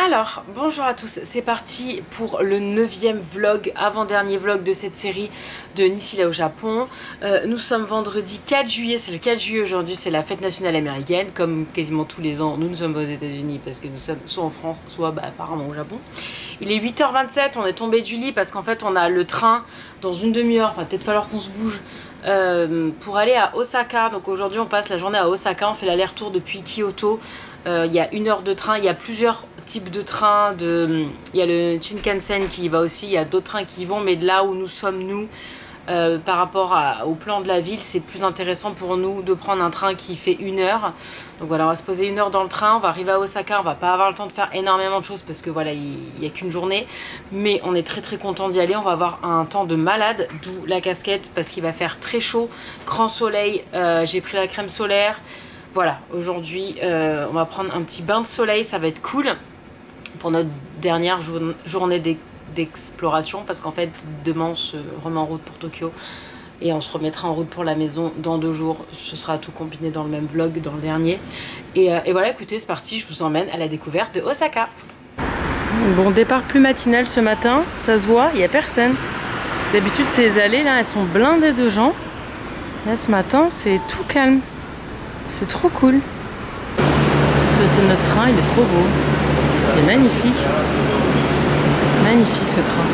Alors, bonjour à tous, c'est parti pour le 9e vlog, avant-dernier vlog de cette série de Nisila au Japon. Nous sommes vendredi 4 juillet, c'est le 4 juillet aujourd'hui, c'est la fête nationale américaine. Comme quasiment tous les ans, nous sommes aux États-Unis parce que nous sommes soit en France, soit apparemment au Japon. Il est 8h27, on est tombé du lit parce qu'en fait on a le train dans une demi-heure, enfin peut-être falloir qu'on se bouge pour aller à Osaka. Donc aujourd'hui on passe la journée à Osaka, on fait l'aller-retour depuis Kyoto. Il y a 1 heure de train, il y a plusieurs types de trains, il y a le Shinkansen qui y va aussi, il y a d'autres trains qui y vont, mais de là où nous sommes nous, par rapport au plan de la ville, c'est plus intéressant pour nous de prendre un train qui fait 1 heure. Donc voilà, on va se poser 1 heure dans le train, on va arriver à Osaka, on va pas avoir le temps de faire énormément de choses parce que voilà, il n'y a qu'une journée, mais on est très content d'y aller, on va avoir un temps de malade, d'où la casquette parce qu'il va faire très chaud, grand soleil, j'ai pris la crème solaire. Voilà, aujourd'hui on va prendre un petit bain de soleil, ça va être cool pour notre dernière journée d'exploration parce qu'en fait demain on se remet en route pour Tokyo et on se remettra en route pour la maison dans 2 jours. Ce sera tout combiné dans le même vlog, dans le dernier. Et voilà, écoutez, c'est parti, je vous emmène à la découverte de Osaka. Bon, départ plus matinal ce matin, ça se voit, il n'y a personne. D'habitude ces allées là, elles sont blindées de gens. Là ce matin, c'est tout calme. C'est trop cool. Ça c'est notre train, il est trop beau. Il est magnifique. Magnifique ce train.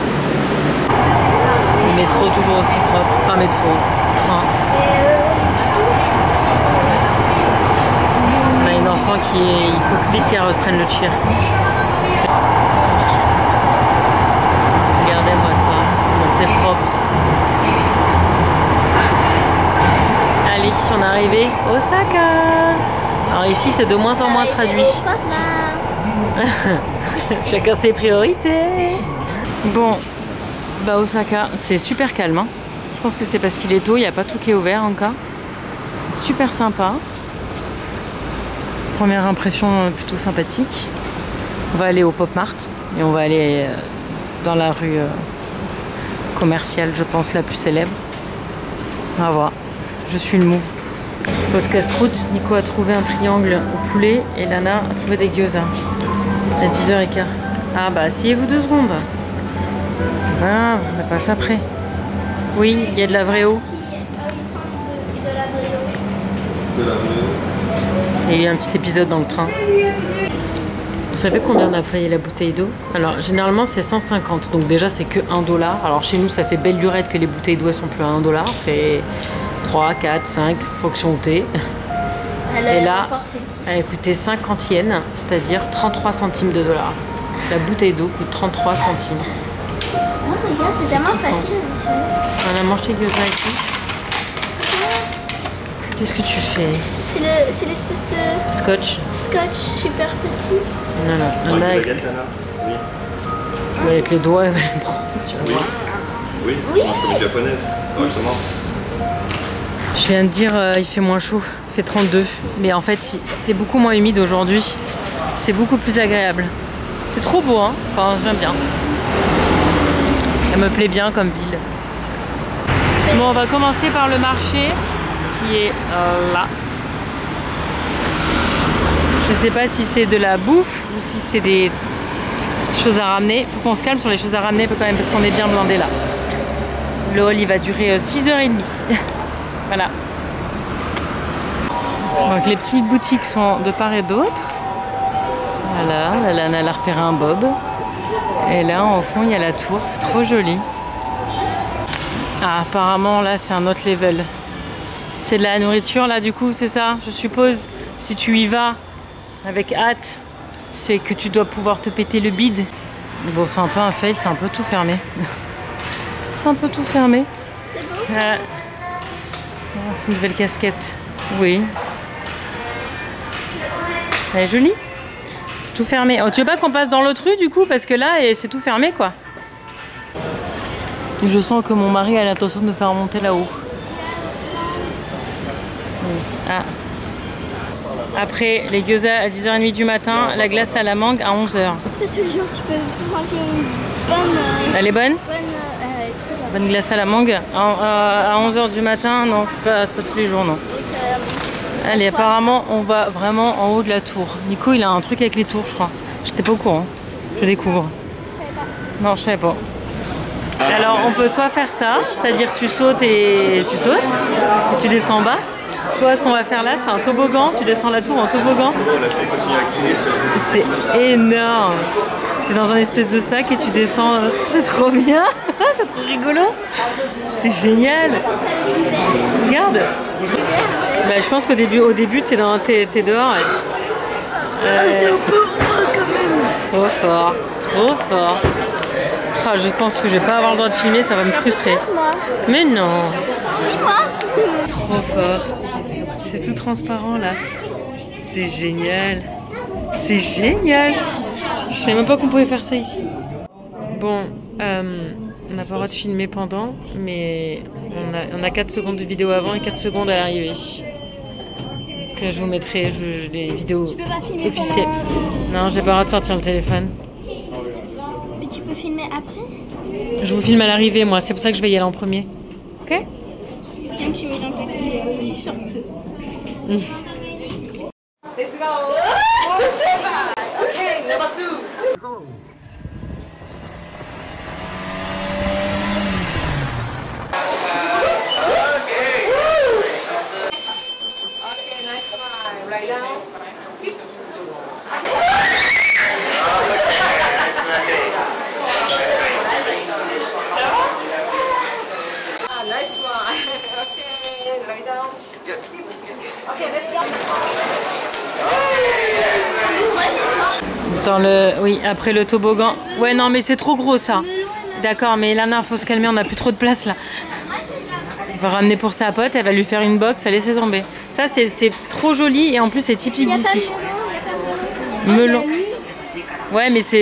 Le métro toujours aussi propre. Enfin métro, train. On a une enfant qui est... Il faut vite qu'elle reprenne le tir. Regardez-moi ça. Bon, c'est propre. Allez, on est arrivé Osaka. Alors ici c'est de moins en moins traduit. Chacun ses priorités. Bon, bah Osaka, c'est super calme. Hein. Je pense que c'est parce qu'il est tôt, il n'y a pas tout qui est ouvert encore. Super sympa. Première impression plutôt sympathique. On va aller au Pop Mart et on va aller dans la rue commerciale, je pense la plus célèbre. On va voir. Je suis une mouve. Pause casse-croûte, Nico a trouvé un triangle au poulet et Lana a trouvé des gyoza. À 10h15. Ah bah asseyez-vous 2 secondes. Ah, on passe après. Oui, il y a de la vraie eau. Il y a eu un petit épisode dans le train. Vous savez combien on a payé la bouteille d'eau? Alors généralement c'est 150, donc déjà c'est que 1 $. Alors chez nous ça fait belle lurette que les bouteilles d'eau sont plus à 1 $. C'est 3, 4, 5, fonction thé. Et là, elle a coûté 50 yens, c'est-à-dire 33 centimes de $. La bouteille d'eau coûte 33 centimes. Oh, regarde, c'est tellement facile. On a mangé gyoza ici. Qu'est-ce que tu fais? C'est l'espèce de scotch super petit. Non, avec les doigts, elle va les prendre, tu vas voir. Oui, comme une japonaise, correctement. Je viens de dire, il fait moins chaud, il fait 32. Mais en fait, c'est beaucoup moins humide aujourd'hui. C'est beaucoup plus agréable. C'est trop beau, hein. Enfin, j'aime bien. Elle me plaît bien comme ville. Bon, on va commencer par le marché qui est là. Je sais pas si c'est de la bouffe ou si c'est des choses à ramener. Il faut qu'on se calme sur les choses à ramener quand même parce qu'on est bien blindé là. Le haul il va durer 6h30. Voilà. Donc les petites boutiques sont de part et d'autre. Voilà, là elle a repéré un bob. Et là au fond il y a la tour, c'est trop joli. Ah apparemment là c'est un autre level. C'est de la nourriture là du coup, c'est ça je suppose. Si tu y vas avec hâte, c'est que tu dois pouvoir te péter le bide. Bon c'est un peu un fail, c'est un peu tout fermé. C'est un peu tout fermé. C'est beau. C'est une nouvelle casquette. Oui. Elle est jolie. C'est tout fermé. Oh, tu veux pas qu'on passe dans l'autre rue du coup? Parce que là, c'est tout fermé quoi. Je sens que mon mari a l'intention de nous faire monter là-haut. Ah. Après, les gyoza à 10h30 du matin, la glace à la mangue à 11h. Est-ce que tous les jours tu peux manger une bonne... Elle est bonne? Bonne glace à la mangue à 11h du matin, non, c'est pas tous les jours, non. Allez, apparemment, on va vraiment en haut de la tour. Nico, il a un truc avec les tours, je crois. J'étais pas au courant. Je découvre. Non, je savais pas. Alors, on peut soit faire ça, c'est-à-dire tu sautes et tu descends en bas. Soit ce qu'on va faire là, c'est un toboggan, tu descends la tour en toboggan. C'est énorme. T'es dans un espèce de sac et tu descends. C'est trop bien. C'est trop rigolo. C'est génial. Regarde. Bah, je pense qu'au début, t'es dehors. C'est un peu froid quand même. Trop fort. Trop fort. Ah, je pense que je vais pas avoir le droit de filmer, ça va me frustrer. Moi. Mais non. Oui, moi. Trop fort. C'est tout transparent là. C'est génial. C'est génial. Je savais même pas qu'on pouvait faire ça ici. Bon, on n'a pas le droit de filmer pendant, mais on a 4 secondes de vidéo avant et 4 secondes à l'arrivée. Donc, je vous mettrai les vidéos Tu peux pas filmer officielles. Non, j'ai pas le droit de sortir le téléphone. Mais tu peux filmer après. Je vous filme à l'arrivée, moi. C'est pour ça que je vais y aller en premier. Ok? Tiens, tu mets dans ta position. Let's go. Okay, number 2. Okay, nice one. Right now. Nice one. Okay, right down. Okay, let's go. Oui, après le toboggan. Ouais, non, mais c'est trop gros ça. D'accord, mais Lana, faut se calmer, on n'a plus trop de place là. On va ramener pour sa pote, elle va lui faire une box, elle laisse tomber. Ça, c'est trop joli et en plus, c'est typique d'ici. Melon. Ouais, mais ça,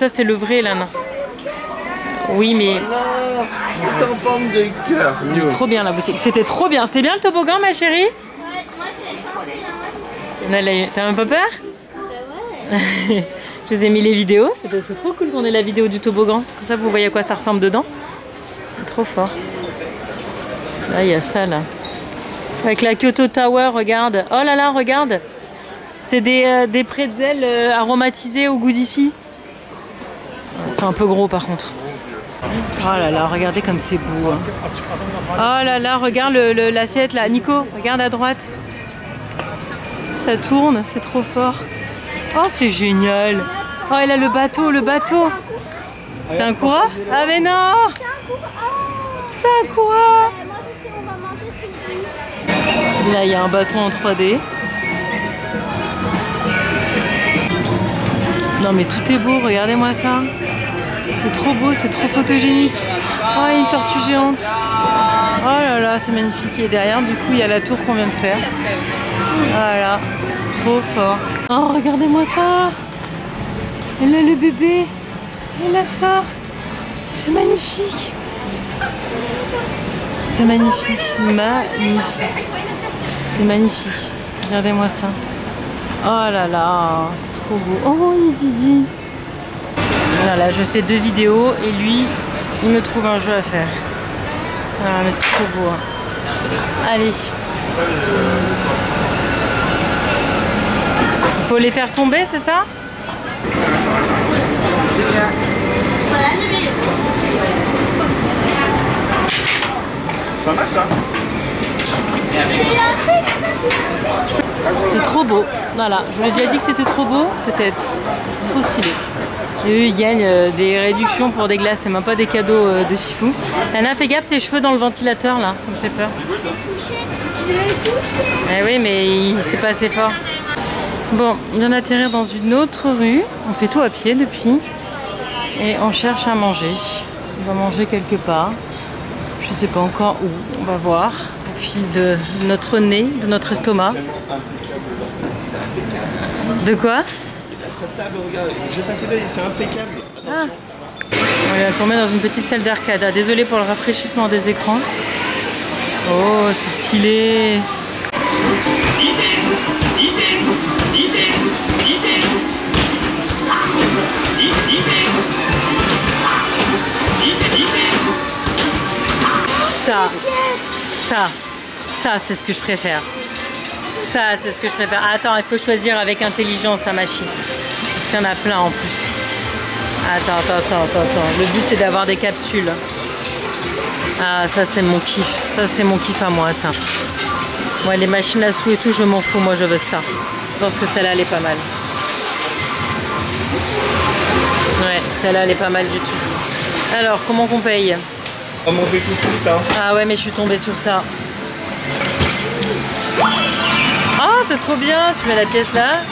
c'est le vrai Lana. Oui, mais. Non, c'est en forme de cœur. Trop bien la boutique. C'était trop bien. C'était bien le toboggan, ma chérie? Ouais, moi je l'ai senti. T'as même pas peur? Bah ouais. Je vous ai mis les vidéos. C'est trop cool qu'on ait la vidéo du toboggan. Comme ça, vous voyez à quoi ça ressemble dedans. C'est trop fort. Là, il y a ça, là. Avec la Kyoto Tower, regarde. Oh là là, regarde. C'est des pretzels aromatisés au goût d'ici. C'est un peu gros, par contre. Oh là là, regardez comme c'est beau. Hein. Oh là là, regarde l'assiette, là. Nico, regarde à droite. Ça tourne, c'est trop fort. Oh, c'est génial. Oh, elle a le bateau, C'est un courant? Ah mais non. C'est un courant. Moi je sais, on va manger ce midi. Là, il y a un bateau en 3D. Non mais tout est beau, regardez-moi ça. C'est trop beau, c'est trop photogénique. Oh, une tortue géante. Oh là là, c'est magnifique. Et derrière, du coup, il y a la tour qu'on vient de faire. Voilà, trop fort. Oh, regardez-moi ça. Elle a le bébé. Elle a ça. C'est magnifique. C'est magnifique. Magnifique. C'est magnifique. Regardez-moi ça. Oh là là, c'est trop beau. Oh, il est Didi. Voilà, je fais 2 vidéos et lui, il me trouve un jeu à faire. Ah, mais c'est trop beau. Hein. Allez. Il faut les faire tomber, c'est ça? C'est pas mal ça. C'est trop beau. Voilà, je vous ai déjà dit que c'était trop beau, peut-être. C'est trop stylé. Et eux, ils gagnent des réductions pour des glaces, c'est même pas des cadeaux de fifou. Lana, fais gaffe, tes cheveux dans le ventilateur là, ça me fait peur. Je l'ai touché. Eh oui, mais c'est pas assez fort. Bon, on vient d'atterrir dans une autre rue. On fait tout à pied depuis. Et on cherche à manger. On va manger quelque part. Je sais pas encore où. On va voir au fil de notre nez, de notre estomac. De quoi? Cette table, regarde, jette un coup d'œil, c'est impeccable. Ah. On vient de tomber dans une petite salle d'arcade. Ah, désolé pour le rafraîchissement des écrans. Oh, c'est stylé. Ça, c'est ce que je préfère. Ça, c'est ce que je préfère. Attends, il faut choisir avec intelligence, Amashi. Il y en a plein en plus. Attends. Le but c'est d'avoir des capsules. Ah, ça c'est mon kiff. Ça c'est mon kiff à moi, ça. Moi, les machines à sous et tout, je m'en fous. Moi, je veux ça. Je pense que celle-là, elle est pas mal. Ouais, celle-là, elle est pas mal du tout. Alors, comment qu'on paye? On va manger tout de suite, hein. Ah ouais, mais je suis tombée sur ça. Ah, c'est trop bien. Tu mets la pièce là.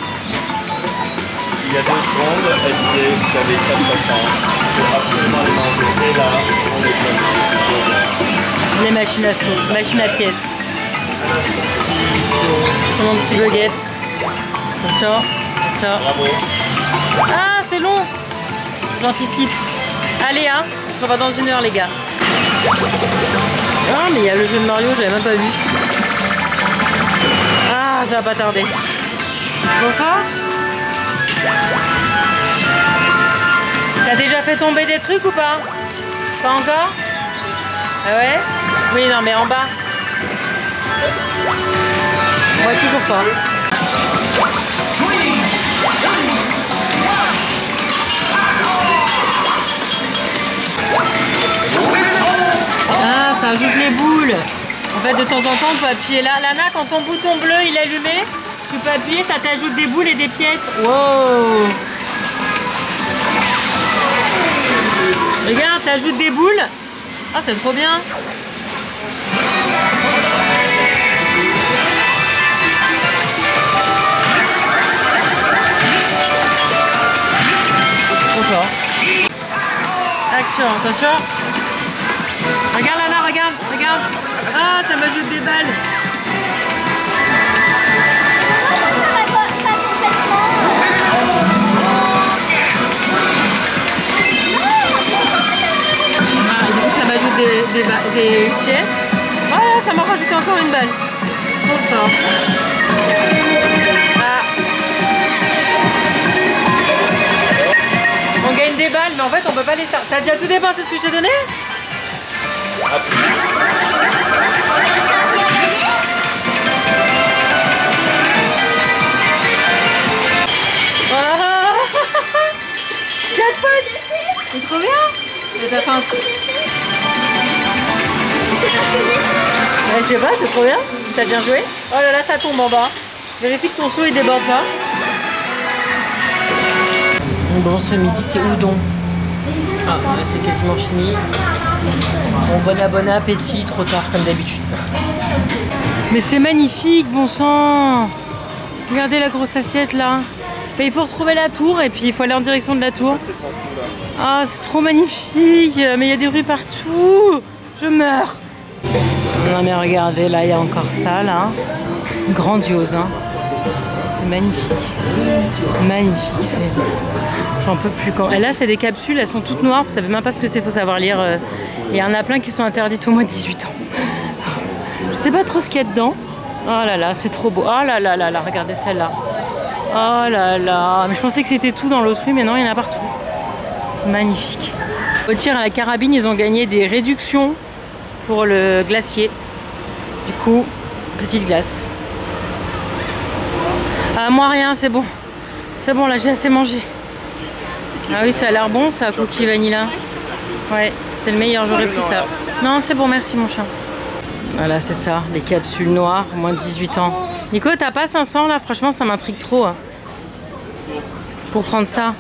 Il y a 2 secondes, elle disait que j'avais 4 façons. Je peux absolument les manger. Et là, on est comme Les machines à sous, machines à pièces. Mon petit baguette. Attention. Bravo. Ah, c'est long. J'anticipe. Allez, hein. On se revoit dans 1 heure, les gars. Ah, mais il y a le jeu de Mario, j'avais même pas vu. Ah, ça va pas tarder. Bon, fort. T'as déjà fait tomber des trucs ou pas? Pas encore? Ah ouais? Oui, non, mais en bas. Ouais, toujours pas. Ah, ça ajoute les boules. En fait, de temps en temps, on peut appuyer là. Lana, quand ton bouton bleu il est allumé, tu peux appuyer, ça t'ajoute des boules et des pièces. Wow! Regarde, ça ajoute des boules. Ah, c'est trop bien. Trop fort. Action, attention. Regarde Lana, regarde. Ah, ça m'ajoute des balles. Ah, du coup, ça m'ajoute des pièces. Oh, ça m'a rajouté encore une balle. Trop fort. Ah. On gagne des balles, mais en fait, on peut pas les sortir. T'as déjà tout dépensé ce que je t'ai donné? C'est trop bien. Mais t'as faim. Je sais pas, c'est trop bien. T'as bien joué. Oh là là, ça tombe en bas. Vérifie que ton seau il déborde pas. Bon, ce midi c'est udon. Ah, là c'est quasiment fini. Bon appétit, trop tard comme d'habitude. Mais c'est magnifique, bon sang. Regardez la grosse assiette là. Mais il faut retrouver la tour et puis il faut aller en direction de la tour. Ah, c'est trop magnifique. Mais il y a des rues partout. Je meurs. Non mais regardez, là il y a encore ça là. Grandiose, hein. C'est magnifique. Magnifique. J'en peux plus quand. Et là c'est des capsules, elles sont toutes noires. Vous savez même pas ce que c'est, faut savoir lire. Il y en a plein qui sont interdites au moins de 18 ans. Je sais pas trop ce qu'il y a dedans. Oh là là, c'est trop beau. Oh là là là là, regardez celle-là. Oh là là. Mais je pensais que c'était tout dans l'autre rue, mais non, il y en a partout. Magnifique. Au tir à la carabine, ils ont gagné des réductions pour le glacier. Du coup, petite glace. Ah, moi rien, c'est bon. C'est bon, là j'ai assez mangé. Ah oui, ça a l'air bon ça, coquille vanilla. Ouais, c'est le meilleur, j'aurais pris ça. Non, c'est bon, merci mon chat. Voilà, c'est ça, les capsules noires, moins de 18 ans. Nico, t'as pas 500 là? Franchement, ça m'intrigue trop. Hein. Pour prendre ça.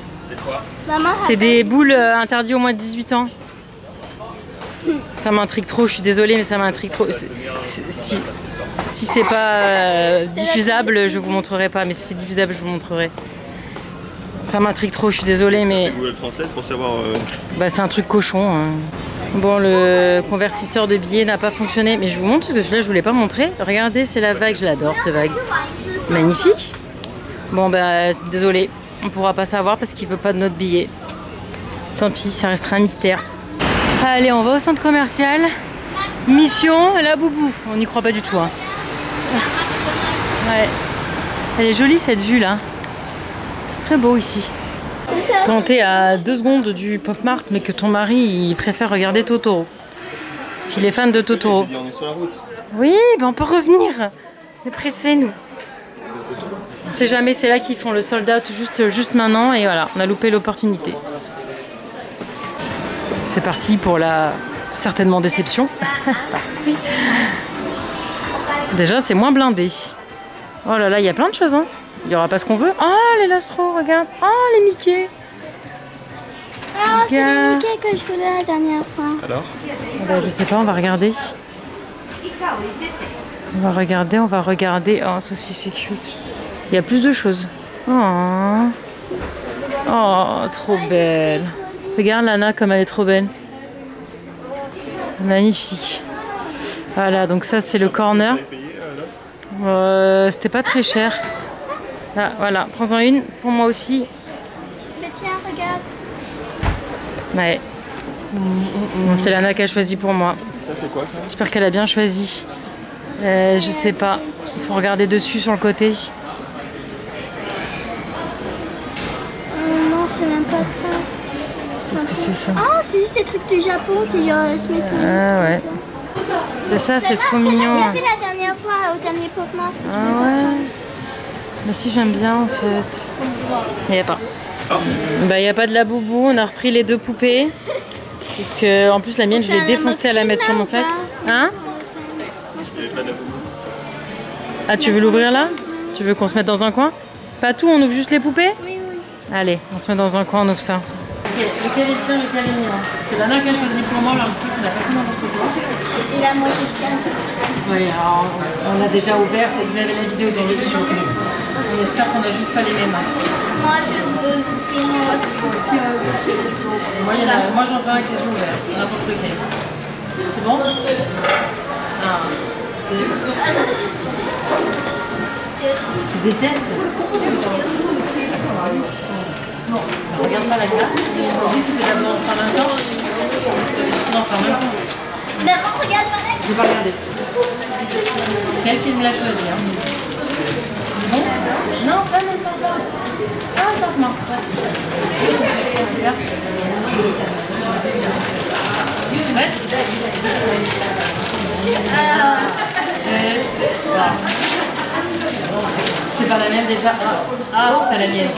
C'est des boules interdites au moins de 18 ans. Ça m'intrigue trop, je suis désolée, mais ça m'intrigue trop. Si c'est pas diffusable, je vous montrerai pas. Mais si c'est diffusable, je vous montrerai. Ça m'intrigue trop, je suis désolée, mais... Google Translate pour savoir... Bah, c'est un truc cochon. Hein. Bon, le convertisseur de billets n'a pas fonctionné, mais je vous montre, parce que celui-là, je vous l'ai pas montré. Regardez, c'est la vague, je l'adore, ce vague. Magnifique. Bon, bah, désolé, on pourra pas savoir parce qu'il veut pas de notre billet. Tant pis, ça restera un mystère. Allez, on va au centre commercial. Mission, la boubou. On n'y croit pas du tout. Hein. Ouais. Elle est jolie cette vue là. C'est très beau ici. Quand t'es à 2 secondes du Pop Mart, mais que ton mari il préfère regarder Totoro. Qu'il est fan de Totoro. On est sur la route. Oui, ben on peut revenir. On est pressés nous. On sait jamais, c'est là qu'ils font le sold out juste maintenant et voilà, on a loupé l'opportunité. C'est parti pour la certainement déception. C'est parti. Déjà, c'est moins blindé. Oh là là, il y a plein de choses. Hein. Il n'y aura pas ce qu'on veut. Oh, les Lastro, regarde. Oh, les Mickey. Ah, c'est le Mickey que je voulais la dernière fois. Alors? Ben, je sais pas, on va regarder. On va regarder. Oh, ça aussi, c'est cute. Il y a plus de choses. Oh, trop belle. Regarde Lana comme elle est trop belle. Magnifique. Voilà, donc ça c'est le corner. C'était pas très cher. Ah, voilà, prends-en une pour moi aussi. Mais tiens, regarde. Ouais. Bon, c'est Lana qui a choisi pour moi. Ça, c'est quoi ça? J'espère qu'elle a bien choisi. Je sais pas. Il faut regarder dessus sur le côté. Non, c'est même pas ça. Qu'est-ce que c'est ça? Ah, c'est juste des trucs du Japon, c'est genre Smith. Ah ouais. Et ça, c'est trop mignon. On l'a fait la dernière fois au dernier Pokémon. Ah ouais. Mais si, j'aime bien en fait. Il n'y a pas. Bah, il n'y a pas de la boubou. On a repris les deux poupées. Parce que, en plus, la mienne, je l'ai défoncée à la mettre sur mon sac. Hein? Ah, tu veux l'ouvrir là? Tu veux qu'on se mette dans un coin? Pas tout, on ouvre juste les poupées? Oui, oui. Allez, on se met dans un coin, on ouvre ça. Lequel est tien, lequel est mien? C'est Lana qui a choisi pour moi, alors je sais qu'on n'a pas fait n'importe quoi. Et là, moi, je tiens. Oui, alors on l'a déjà ouvert, vous avez la vidéo dans le vidéo. On espère qu'on n'a juste pas les mêmes. Moi, je veux Moi j'en veux un avec les yeux ouverts, n'importe lequel. C'est bon? Ah. Tu détestes? Non, regarde pas la glace. Vas-y, tu fais d'abord en même temps. Non, en même temps. D'abord, regarde par là. Je vais pas regarder. C'est elle qui me l'a choisi. Hein. Bon? Non, pas longtemps. Ah, attends, non. Prête? C'est pas la même déjà. Ah, c'est la mienne.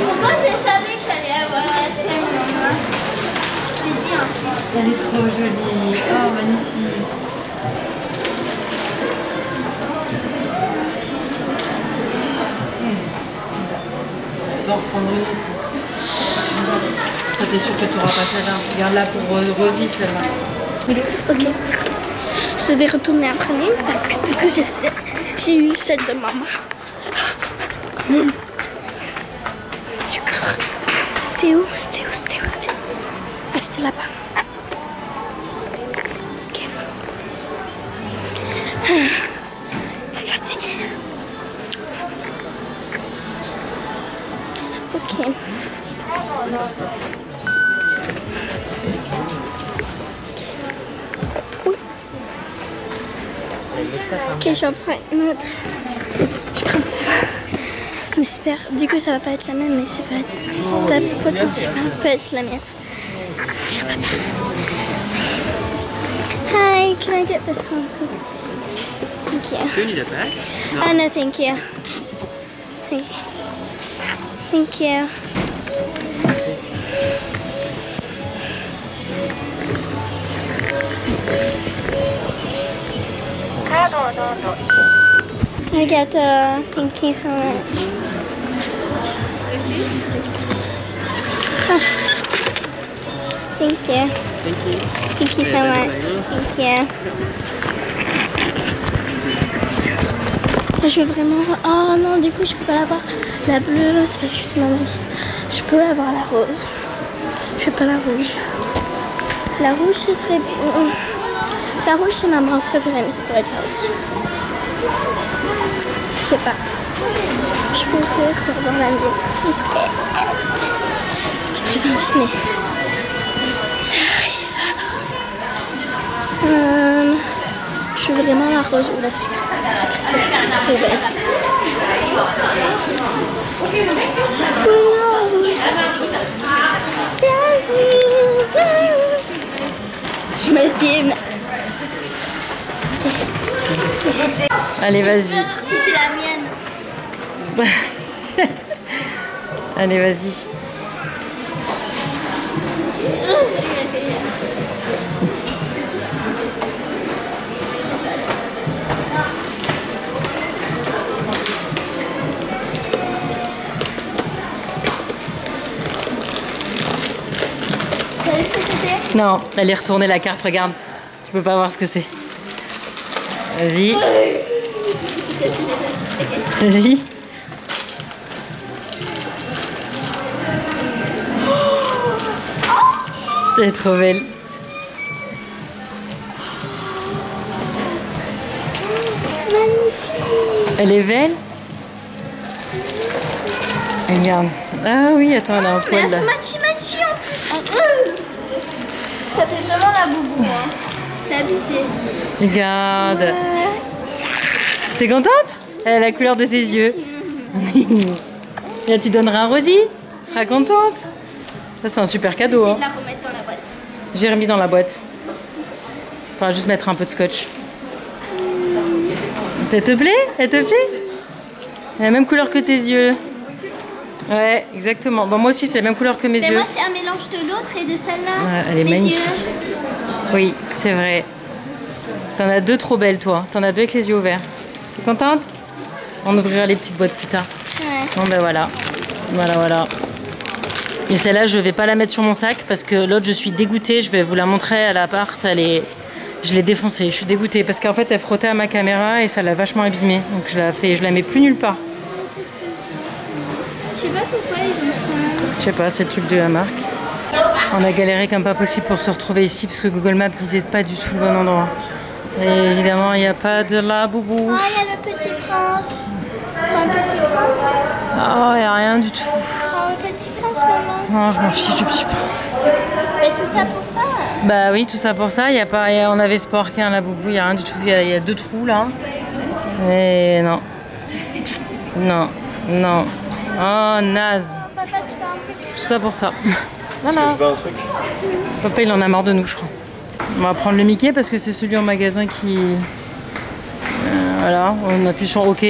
Pourquoi je savais que j'allais avoir la tienne, maman? Je l'ai dit en plus. Elle est trop jolie. Oh, magnifique. On va en reprendre une autre. Ça, t'es sûr que tu n'auras pas celle-là. Regarde-la pour Rosie, celle-là. Ok. Je vais retourner après parce que du coup j'ai eu celle de maman. C'était où? Ah, c'était là-bas. Ok. C'est fatigué. Ok. Ok, j'en prends une autre. Je prends ça. J'espère. Du coup, ça va pas être la même, mais c'est pas être... potentiellement peut être la mienne. Je sais pas. Hi, can I get this one, please? Thank you. Do you need a bag? Oh no, thank you. Thank you. Thank you. I got thank you so much. Thank you. Thank you so much. Thank you. Je veux vraiment... Oh non, du coup, je peux pas avoir la bleue, c'est parce que c'est mon avis. Je peux avoir la rose. Je veux pas la rouge. La rouge, ce serait... La rouge, c'est ma marque préférée, mais ça pourrait être la rouge. Je sais pas. Je peux faire pour avoir la mienne. Ce serait... Pas très gentil, mais... Ça arrive. Je veux vraiment la rose ou la sucre. La sucre, c'est trop belle. Je me filme. Allez, vas-y. Si c'est la mienne. Allez, vas-y. Vous savez ce que c'était? Non, allez retourner la carte, regarde. Tu peux pas voir ce que c'est. Vas-y. Vas-y. Elle est trop belle. Elle est belle. Regarde. Ah oui, attends, elle a un poil là. Machi. Ça fait vraiment la boubou. Hein. C'est abusé. Regarde. T'es contente? Elle a la couleur de tes yeux. Et là, tu donneras à Rosie. Elle sera contente. Ça, c'est un super cadeau. Je vais Hein. la remettre dans la boîte. J'ai remis dans la boîte. Faudra juste mettre un peu de scotch. Elle te plaît? Elle te plaît? Elle a la même couleur que tes yeux. Ouais, exactement. Bon, moi aussi, c'est la même couleur que mes Mais yeux. moi, c'est un mélange de l'autre et de celle-là. Ouais, elle est Mes magnifique. yeux. Oui, c'est vrai. T'en as deux trop belles, toi. T'en as deux avec les yeux ouverts. T'es contente? On ouvrira les petites boîtes plus tard. Ouais. Bon, ben voilà. Voilà. Et celle-là, je vais pas la mettre sur mon sac parce que l'autre, je suis dégoûtée. Je vais vous la montrer à l'appart. Je l'ai défoncée. Je suis dégoûtée parce qu'en fait, elle frottait à ma caméra et ça l'a vachement abîmée. Donc je la mets plus nulle part. Je sais pas pourquoi ils ont ça. Je sais pas, c'est le truc de la marque. On a galéré comme pas possible pour se retrouver ici parce que Google Maps disait pas du tout le bon endroit. Et évidemment, il n'y a pas de la boubou. Ah, il y a le petit prince. Enfin, le petit prince. Oh, il n'y a rien du tout. Oh, le petit prince, maman. Non, je m'en fiche du petit prince. Mais tout ça pour ça. Bah oui, tout ça pour ça. Y a pas, on avait sport qu'un la boubou, il n'y a rien du tout. Il y a deux trous là. Et non. Non. Oh, naze. Papa, tu fais un truc. Tout ça pour ça. Je Voilà. veux un truc. Papa, il en a marre de nous, je crois. On va prendre le Mickey parce que c'est celui en magasin qui... voilà, on appuie sur OK.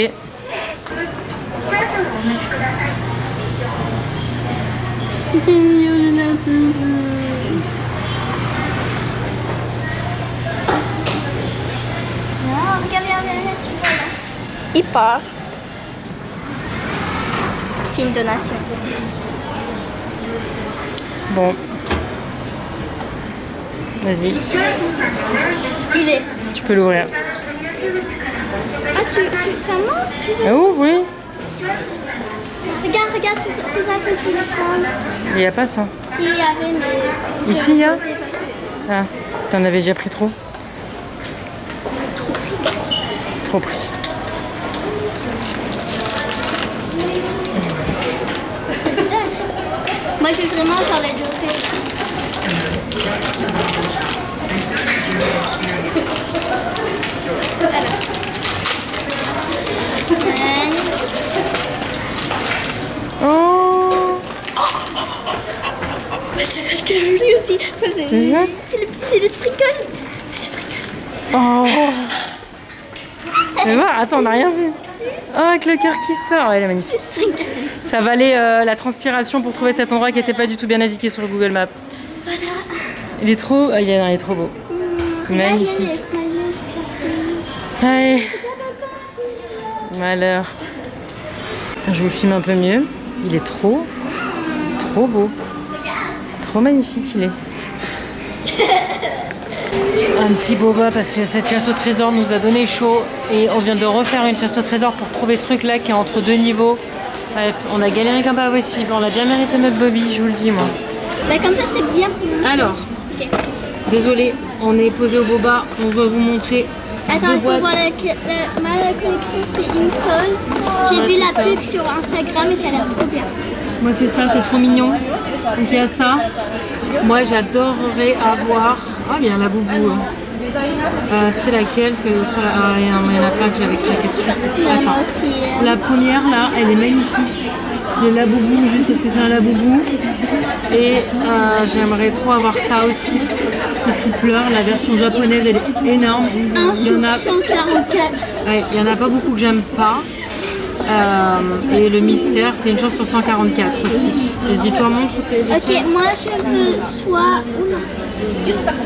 Non, regarde, tu vois là. Il part. C'est une donation. Bon. Vas-y, Stylé. tu peux l'ouvrir. Ah, ça monte, tu veux? Ah oui. Regarde, c'est ça que je voulais prendre. Il n'y a pas ça. S'il y avait, mais... Ici, il y a? C'est parce que- Ah, t'en avais déjà pris trop? Trop pris. Moi, je veux vraiment faire les deux faits. Oh, C'est celle que je voulais aussi. c'est ça? C'est le sprinkles. C'est le sprinkles. Oh. Mais voir, attends, on n'a rien vu. Oh, avec le cœur qui sort, elle est magnifique. Le sprinkles. Ça valait la transpiration pour trouver cet endroit qui n'était pas du tout bien indiqué sur le Google Maps. Voilà. Il est trop, il est trop beau. Magnifique. Allez. Malheur. Je vous filme un peu mieux. Il est trop beau. Trop magnifique il est. Un petit boba parce que cette chasse au trésor nous a donné chaud et on vient de refaire une chasse au trésor pour trouver ce truc là qui est entre deux niveaux. Bref, on a galéré comme pas possible. On a bien mérité notre Bobby, je vous le dis moi. Bah, comme ça, c'est bien. Alors, Ok. désolé, on est posé au boba. On va vous montrer Attends, deux il faut boîtes. voir ma collection, c'est Insole. J'ai Ouais, vu c'est la ça. pub sur Instagram et ça a l'air trop bien. Moi c'est ça, c'est trop mignon. Donc il y a ça. Moi j'adorerais avoir... Ah il y a la boubou. C'était laquelle que sur la... Ah, il y en a plein que j'avais cliqué dessus. Moi Attends. aussi. La première là, elle est magnifique. Le laboubou juste parce que c'est un laboubou. Et j'aimerais trop avoir ça aussi. truc qui pleure. La version japonaise, elle est énorme. Un Il y en a, sur 144. ouais, il y en a pas beaucoup que j'aime pas. Et le mystère, c'est une chance sur 144 aussi. Vas-y, toi, montre tes Ok, moi je veux soit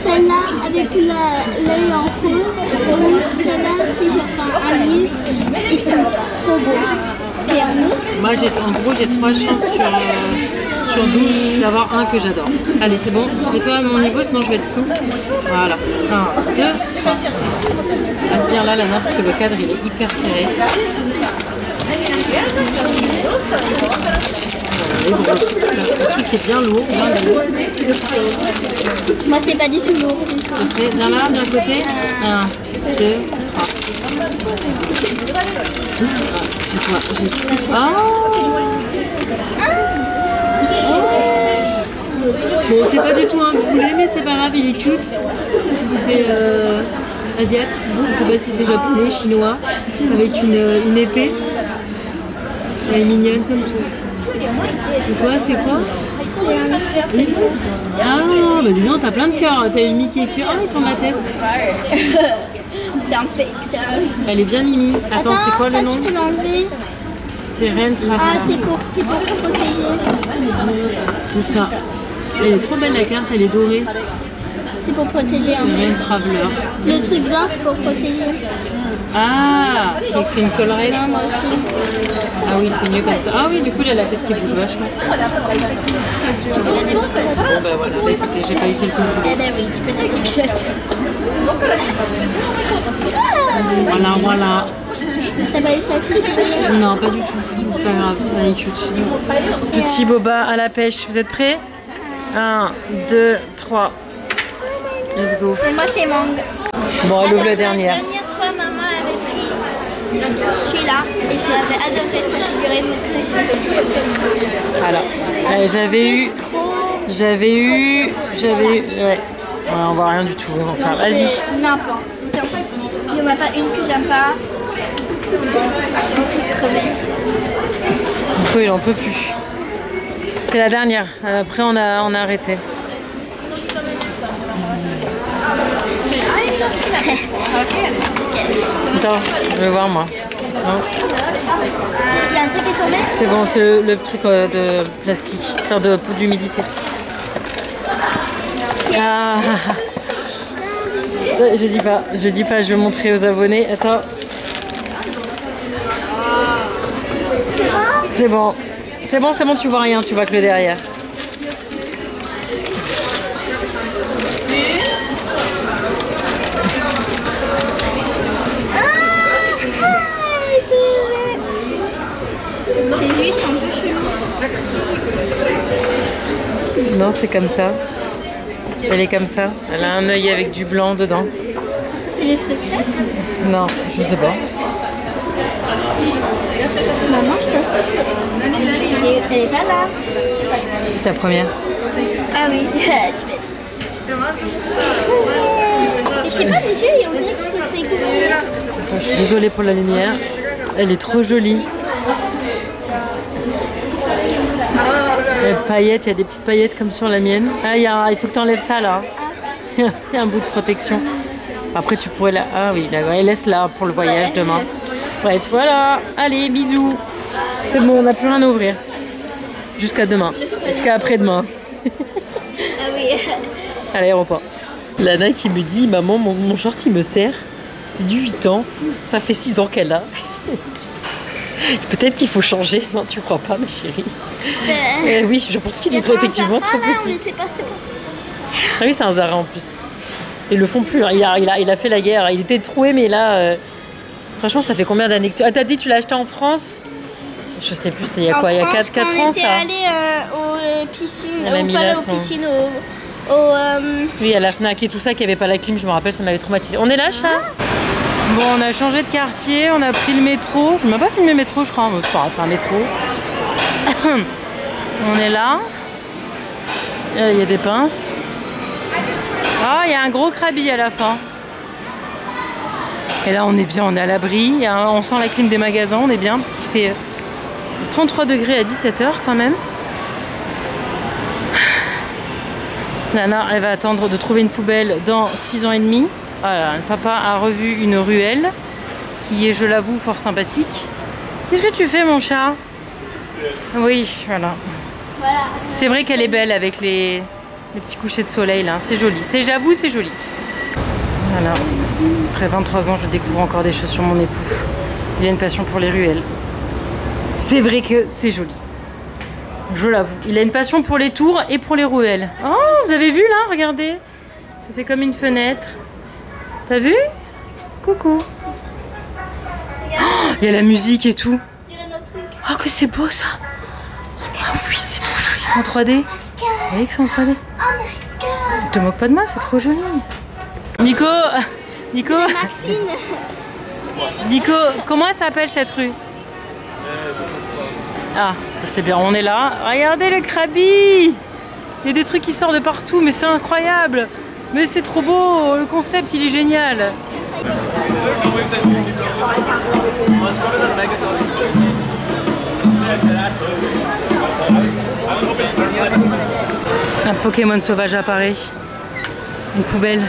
celle-là avec l'œil en rose, ou celle-là si j'ai fait un livre. Ils sont trop beaux. Et un autre. Moi, en gros, j'ai 3 chances sur 12 d'avoir un que j'adore. Allez, c'est bon. Mets-toi à mon niveau, sinon je vais être flou. Voilà. 1, 2, 3. Reste bien là, Lana, parce que le cadre, il est hyper serré. Les grosses. Le truc est bien lourd, bien lourd. Moi c'est pas du tout lourd. Après, viens là, d'un côté. 1, 2, 3. C'est quoi? Bon, c'est pas du tout un poulet, mais c'est pas grave, il est cute. Il fait asiate. Je sais pas si c'est japonais, chinois, avec une épée. Elle est mignonne comme tout. Et toi, c'est quoi? C'est un espèce de Ah, bah dis donc, t'as plein de cœurs. T'as une Mickey cœur. Ah, il tourne la tête. C'est un fake, c'est un... Elle est bien mimi. Attends, c'est quoi le ça, nom? tu peux l'enlever. C'est Reine Ah, Traveler. c'est pour protéger. C'est ça. Elle est trop belle la carte, elle est dorée. C'est pour protéger en C'est fait. Reine Traveler. Le truc blanc c'est pour protéger. Ah, je crois que c'était une collerette. Non, moi aussi. Ah oui, c'est mieux comme ça. Ah oui, du coup, il a la tête qui bouge vachement. Tu peux la démonter. Bon, bah voilà. Bah, écoutez, j'ai pas eu celle que je voulais. Eh ben oui, tu peux la démonter la tête. Voilà, voilà. T'as pas eu ça que tu voulais? Non, pas du tout. C'est pas grave, elle est cute. Petit boba à la pêche. Vous êtes prêts? 1, 2, 3. Let's go. Et moi c'est mangue. Bon, elle ouvre la La dernière. dernière fois, maman avait pris celui-là et je l'avais adoré cette figurine. Voilà. J'avais eu. Ouais. On voit rien du tout. Bon, ça va. Vas-y. N'importe. Il n'y en a pas une que j'aime pas. Elles sont tous trop belles. Il en peut plus. C'est la dernière. Après, on a arrêté. Attends, je vais voir moi. Non. Il y a un truc qui est tombé. C'est bon, c'est le truc de plastique, enfin d'humidité. Ah. Je dis pas, je vais montrer aux abonnés. Attends. C'est bon, tu vois rien, tu vois que le derrière. C'est juste un peu chelou. Non, c'est comme ça. Elle est comme ça. Elle a un œil avec du blanc dedans. C'est le secret. Non, je sais pas. Maman, je pense que c'est... Elle est pas là. C'est sa première. Ah oui, je suis bête. Je sais pas, les yeux, on dirait qu'ils sont fait couvrir. Attends, je suis désolée pour la lumière. Elle est trop jolie. Paillettes, il y a des petites paillettes comme sur la mienne. Ah, il faut que tu enlèves ça là. Il y a un bout de protection. Après, tu pourrais la... Ah oui, elle laisse là pour le voyage demain. Bref, voilà. Allez, bisous. C'est bon, on n'a plus rien à ouvrir. Jusqu'à demain. Jusqu'à après-demain. Ah oui. À l'aéroport. Lana qui me dit, maman, mon short il me sert. C'est du 8 ans. Ça fait 6 ans qu'elle a. Peut-être qu'il faut changer. Non, tu crois pas, ma chérie? Oui, je pense qu'il est trop, effectivement trop petit. Je sais pas, c'est pas. Ah oui, c'est un Zara en plus. Ils le font plus. Hein. Il a fait la guerre. Il était troué, mais là, franchement, ça fait combien d'années que tu... Ah, t'as dit que tu l'as acheté en France? Je sais plus, c'était il y a quoi? Il y a 4 ans, ça? On était allé aux piscines, aux piscines, Oui, à la Fnac et tout ça, qui avait pas la clim, je me rappelle, ça m'avait traumatisé. On est là, chat? Bon, on a changé de quartier, on a pris le métro. Je ne m'ai pas filmé le métro, je crois. C'est pas grave, c'est un métro. On est là. Il y a des pinces. Ah, il y a un gros krabi à la fin. Et là, on est bien, on est à l'abri. On sent la clim des magasins, on est bien, parce qu'il fait 33 degrés à 17 h quand même. Nana, elle va attendre de trouver une poubelle dans 6 ans et demi. Voilà, papa a revu une ruelle qui est, je l'avoue, fort sympathique. Qu'est-ce que tu fais, mon chat? Oui, voilà. C'est vrai qu'elle est belle avec les petits couchers de soleil là. C'est joli. J'avoue, c'est joli. Voilà. Après 23 ans, je découvre encore des choses sur mon époux. Il a une passion pour les ruelles. C'est vrai que c'est joli. Je l'avoue. Il a une passion pour les tours et pour les ruelles. Oh, vous avez vu là? Regardez. Ça fait comme une fenêtre. T'as vu? Coucou. Oh, il y a la musique et tout. Oh, que c'est beau ça. Oh oui, c'est trop joli. C'est en 3D. Vous voyez que c'est en 3D? Te moque pas de moi, c'est trop joli. Nico, Maxine. Nico, comment elle s'appelle cette rue? Ah, c'est bien, on est là. Regardez le Krabi. Il y a des trucs qui sortent de partout, mais c'est incroyable. Mais c'est trop beau, le concept il est génial. Un Pokémon sauvage apparaît. Une poubelle.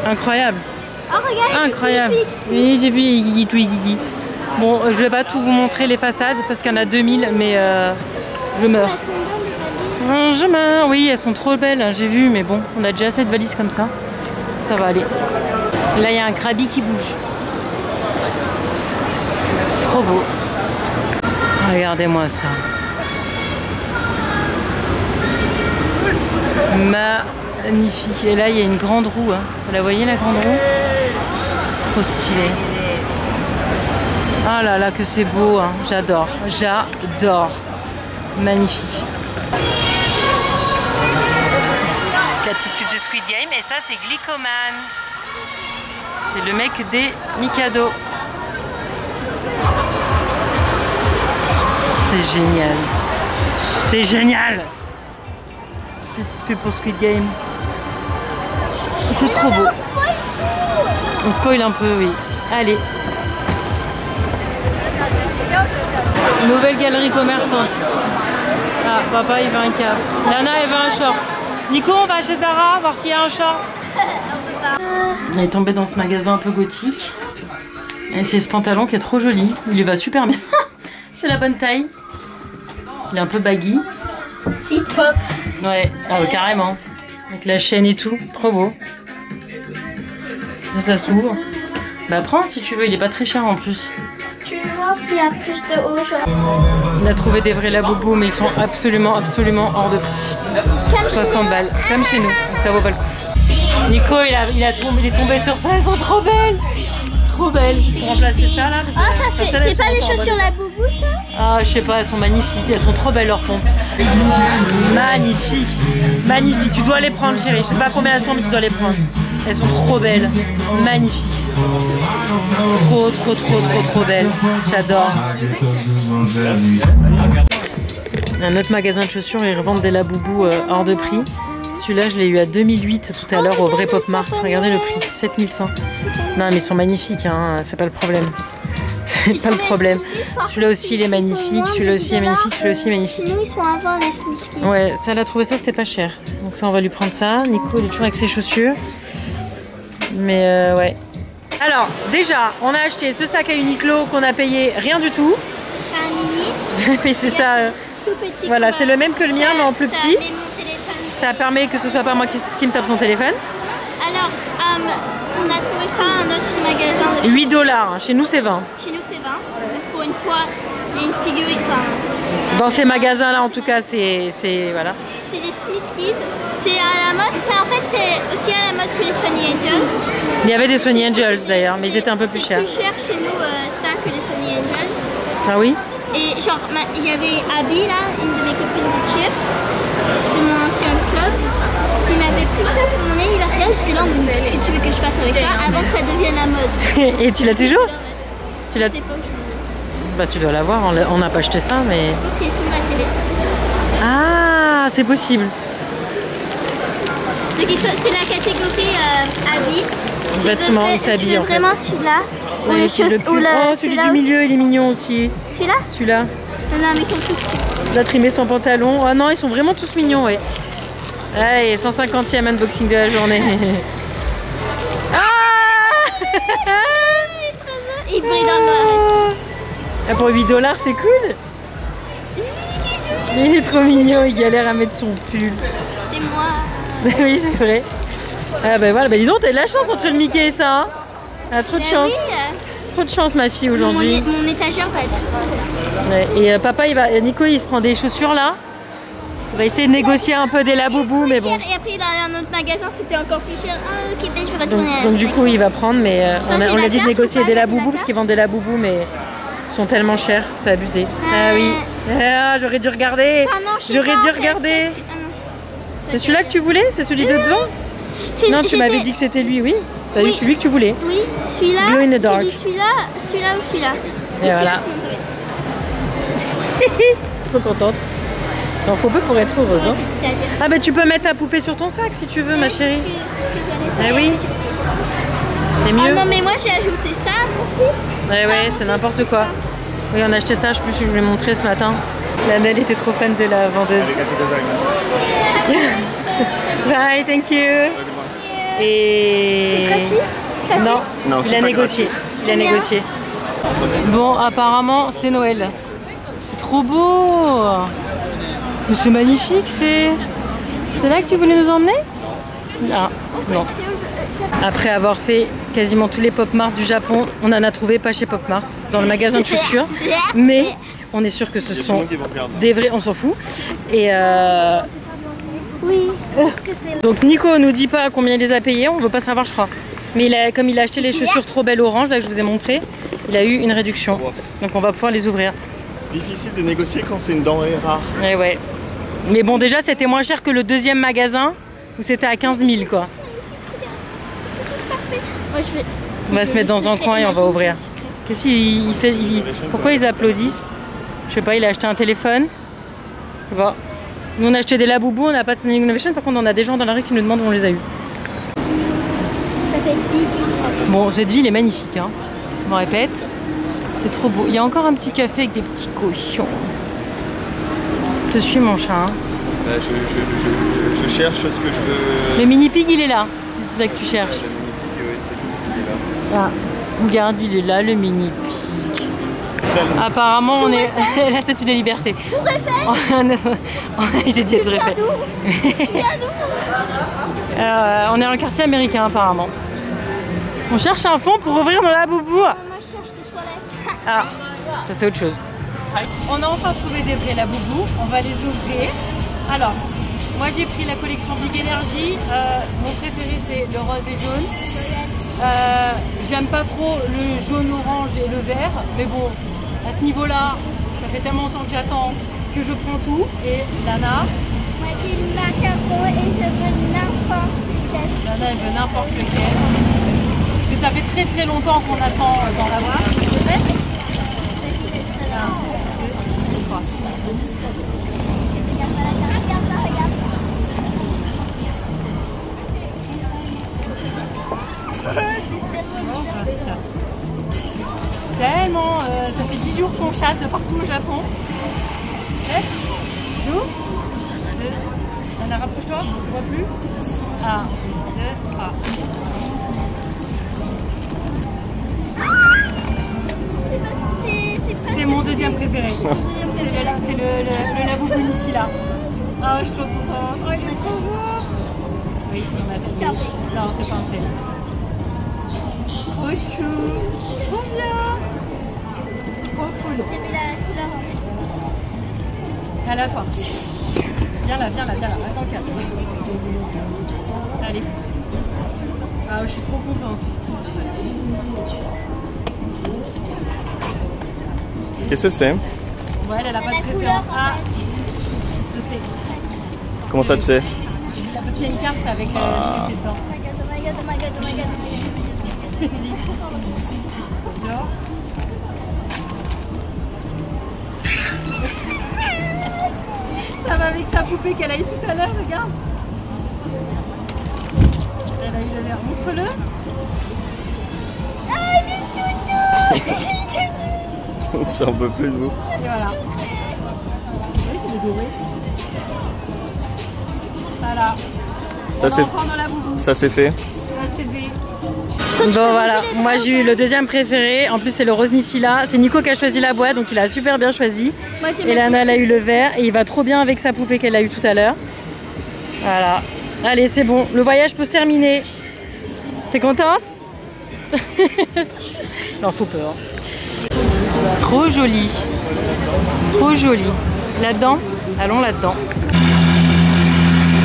Incroyable. Oh, regarde. Incroyable. Oui, j'ai vu Guigui Guigui. Bon, je vais pas tout vous montrer les façades parce qu'il y en a 2000, mais je meurs. Je meurs. Oui, elles sont trop belles, hein, j'ai vu, mais bon, on a déjà assez de valises comme ça. Ça va aller. Là, il y a un Krabi qui bouge. Trop beau. Regardez-moi ça. Magnifique. Et là, il y a une grande roue. Hein. Vous la voyez, la grande roue? C'est trop stylé. Ah là là, que c'est beau. Hein. J'adore. J'adore. Magnifique. La petite pub de Squid Game. Et ça, c'est Glicoman. C'est le mec des Mikado. C'est génial. C'est génial. Petite pub pour Squid Game. C'est trop beau. On spoil un peu, oui. Allez. Nouvelle galerie commerçante. Ah, papa il veut un cap. Nana elle veut un short. Nico, on va chez Zara voir s'il y a un short. On est tombé dans ce magasin un peu gothique. Et c'est ce pantalon qui est trop joli. Il lui va super bien. C'est la bonne taille. Il est un peu baggy. C'est pop. Ouais, ah, carrément. Avec la chaîne et tout. Trop beau. Ça s'ouvre. Bah prends si tu veux, il est pas très cher en plus. Tu veux voir s'il y a plus de haut, genre. On a trouvé des vrais Labubu, mais ils sont absolument hors de prix. 60 balles, comme chez nous, ça vaut pas le coup. Nico, il est tombé sur ça, elles sont trop belles. Trop belles. Pour remplacer ça là. Ah, ça fait. C'est pas des chaussures Labubu ça? Ah, je sais pas, elles sont magnifiques, elles sont trop belles leurs pompes. Magnifique, magnifique. Tu dois les prendre, chérie. Je sais pas combien elles sont, mais tu dois les prendre. Elles sont trop belles, magnifiques. Trop belles. J'adore. Un autre magasin de chaussures, ils revendent des Labubu hors de prix. Celui-là, je l'ai eu à 2008 tout à l'heure au vrai Pop Mart. Regardez le prix, 7100. Non, mais ils sont magnifiques, hein, c'est pas le problème. C'est pas le problème. Celui-là aussi, il est magnifique. Celui-là aussi est magnifique. Celui-là aussi est magnifique. Nous, ils sont avant les Smiskies. Ouais, ça, elle a trouvé ça, c'était pas cher. Donc, ça, on va lui prendre ça. Nico, il est toujours avec ses chaussures. Mais ouais. Alors, déjà, on a acheté ce sac à Uniqlo qu'on a payé rien du tout. C'est un mini. Mais c'est ça. Tout petit. Voilà, c'est le même que le mien, mais en plus Ça petit. met mon téléphone. Ça permet que ce soit pas moi qui me tape son téléphone. Alors, on a trouvé ça à un autre magasin de 8 $. Hein. Chez nous, c'est 20. Chez nous, c'est 20. Pour une fois, il y a une figurine. Dans ces magasins-là, en tout cas, c'est voilà. C'est des Smiskies. C'est à la mode. En fait, c'est aussi à la mode que les Sony Angels. Il y avait des Sony Angels d'ailleurs, mais ils étaient un peu plus chers. C'est plus cher chez nous, ça, que les Sony Angels. Ah oui? Et genre, il y avait Abby, là, une de mes copines de cheer, de mon ancien club, qui m'avait pris ça pour mon anniversaire. J'étais là en mode, qu'est-ce que tu veux que je fasse avec ça avant que ça devienne la mode? Et tu l'as toujours? Tu l'as? Je sais pas où je l'ai. Bah tu dois l'avoir, on n'a pas acheté ça, mais... Je pense qu'il est sur la télé. Ah, c'est possible. Donc c'est la catégorie Abby. Vêtements, il s'habille en fait. Vraiment celui-là. Ou Ouais, les celui choses. de Ou plus- le, Oh, celui du milieu, il est mignon aussi. Celui-là? Celui-là. Non, mais ils sont tous. Il a trimé son pantalon. Ah non, ils sont vraiment tous mignons, ouais. Allez, 150e unboxing de la journée. Ah Il brille dans le ah, pour 8 $, c'est cool. Il est trop mignon, il galère à mettre son pull. C'est moi. Oui, c'est vrai. Ah bah voilà, bah dis donc, t'as de la chance entre le Mickey et ça. Hein. Ah, trop de chance. Oui, Trop de chance, ma fille, aujourd'hui. mon étagère va être... Ouais, et papa, Nico, il se prend des chaussures là. On va essayer de négocier un peu des laboubous, mais bon. Et après, dans un autre magasin, c'était encore plus cher. Ah, ok, je vais retourner. Donc du coup, il va prendre, mais on j'ai a la dit de carte négocier ou pas? des T'as la laboubous parce carte qu'ils vendent des laboubous, mais ils sont tellement chers, c'est abusé. Ah oui. Ah, j'aurais dû regarder. Ah non, je sais J'aurais pas, dû en fait, regarder. parce que- ah non. C'est celui-là que tu voulais? C'est celui de devant? Non, tu m'avais dit que c'était lui, oui. T'as Oui. dit celui que tu voulais. Oui, celui-là. Glow in the dark. J'ai dit celui-là ou celui-là. Et voilà. Trop contente. Il faut peu pour être heureuse. Hein. Ah bah tu peux mettre ta poupée sur ton sac si tu veux, ma chérie. C'est ce que j'allais faire. Ah oui. C'est Ah mieux. non, mais moi j'ai ajouté ça. Ouais, c'est n'importe quoi. Oui, on a acheté ça, je sais plus si je vous l'ai montré ce matin. La Nelle était trop fan de la vendeuse. Bye, thank you. Et... C'est gratuit? Non, il c'est a pas négocié. gratuit. Il a négocié. Bon, apparemment, c'est Noël. C'est trop beau. Mais c'est magnifique, c'est... C'est là que tu voulais nous emmener? Ah, non. Après avoir fait quasiment tous les Pop Mart du Japon, on en a trouvé pas chez Pop Mart, dans le magasin de chaussures. Mais on est sûr que ce sont des vrais, on s'en fout. Et Oui, parce que c'est... donc Nico nous dit pas combien il les a payés, on veut pas savoir je crois. Mais comme il a acheté les chaussures trop belles orange, là que je vous ai montré, il a eu une réduction. Donc on va pouvoir les ouvrir. Difficile de négocier quand c'est une denrée rare. Et ouais. Mais bon déjà c'était moins cher que le deuxième magasin où c'était à 15 000 quoi. Moi, je vais... On va se mettre dans un coin et on va ouvrir. Qu'est-ce qu'il fait pourquoi ils applaudissent? Je sais pas, il a acheté un téléphone. Je sais pas. Nous on a acheté des laboubous, on n'a pas de Standing Innovation, par contre on a des gens dans la rue qui nous demandent où on les a eu. Ça fait Bibi. Bon, cette ville est magnifique, hein. On répète. C'est trop beau. Il y a encore un petit café avec des petits cochons. Je te suis mon chat. Hein. Là, je cherche ce que je veux. Le mini pig il est là, si c'est ça que tu cherches. Oui, c'est juste qu'il est là. Ah, regarde, il est là le mini pig. Apparemment on est la statue de la liberté. Tour Eiffel. J'ai dit Tour Eiffel. On est dans le quartier américain apparemment. On cherche un fond pour ouvrir nos laboubous. Moi, je cherche des toilettes. Ah, ça c'est autre chose. On a enfin trouvé des vrais laboubous, on va les ouvrir. Alors, moi j'ai pris la collection Big Energy. Mon préféré c'est le rose et jaune. J'aime pas trop le jaune, orange et le vert, mais bon, à ce niveau-là, ça fait tellement longtemps que j'attends que je prends tout. Et Lana, Moi, j'ai le macaron et je veux n'importe lequel. Lana elle veut n'importe lequel. Parce que ça fait très très longtemps qu'on attend d'en l'avoir. Tellement, ça fait 10 jours qu'on chasse de partout au Japon. Nous, Anna, rapproche-toi, on ne voit plus. 1, 2, 3. C'est mon deuxième préféré. C'est le laboubou ici là. Ah, je suis trop contente. Oh, il est trop beau. Oui, il m'a fait. Non, c'est pas un fait. Trop chou. Trop bien. Trop cool. J'ai vu la couleur en fait. Allez, à toi. Viens là, viens là, viens là. Reste en calme. Allez. Ah, je suis trop contente. Qu'est-ce que c'est? Ouais, elle a pas de couleur, préférence. en Ah, fait. je sais. Comment ça tu sais? Parce qu'il y a une carte avec le dedans. Oh my god, oh my god, oh my god, oh my god. Dehors. Ça va avec sa poupée qu'elle a eu tout à l'heure, regarde. Elle a eu le verre. Montre-le. Ah, il est tout Ça en peut plus de vous. Et voilà. Oui, c'est le doré. Voilà. Ça c'est fait. Bon voilà, moi j'ai eu le deuxième préféré, en plus c'est le rose Nisila, c'est Nico qui a choisi la boîte donc il a super bien choisi. Et Lana elle a eu le vert et il va trop bien avec sa poupée qu'elle a eu tout à l'heure. Voilà, allez c'est bon, le voyage peut se terminer. T'es contente? Il en faut peur. Trop joli, trop joli. Là-dedans, allons là-dedans.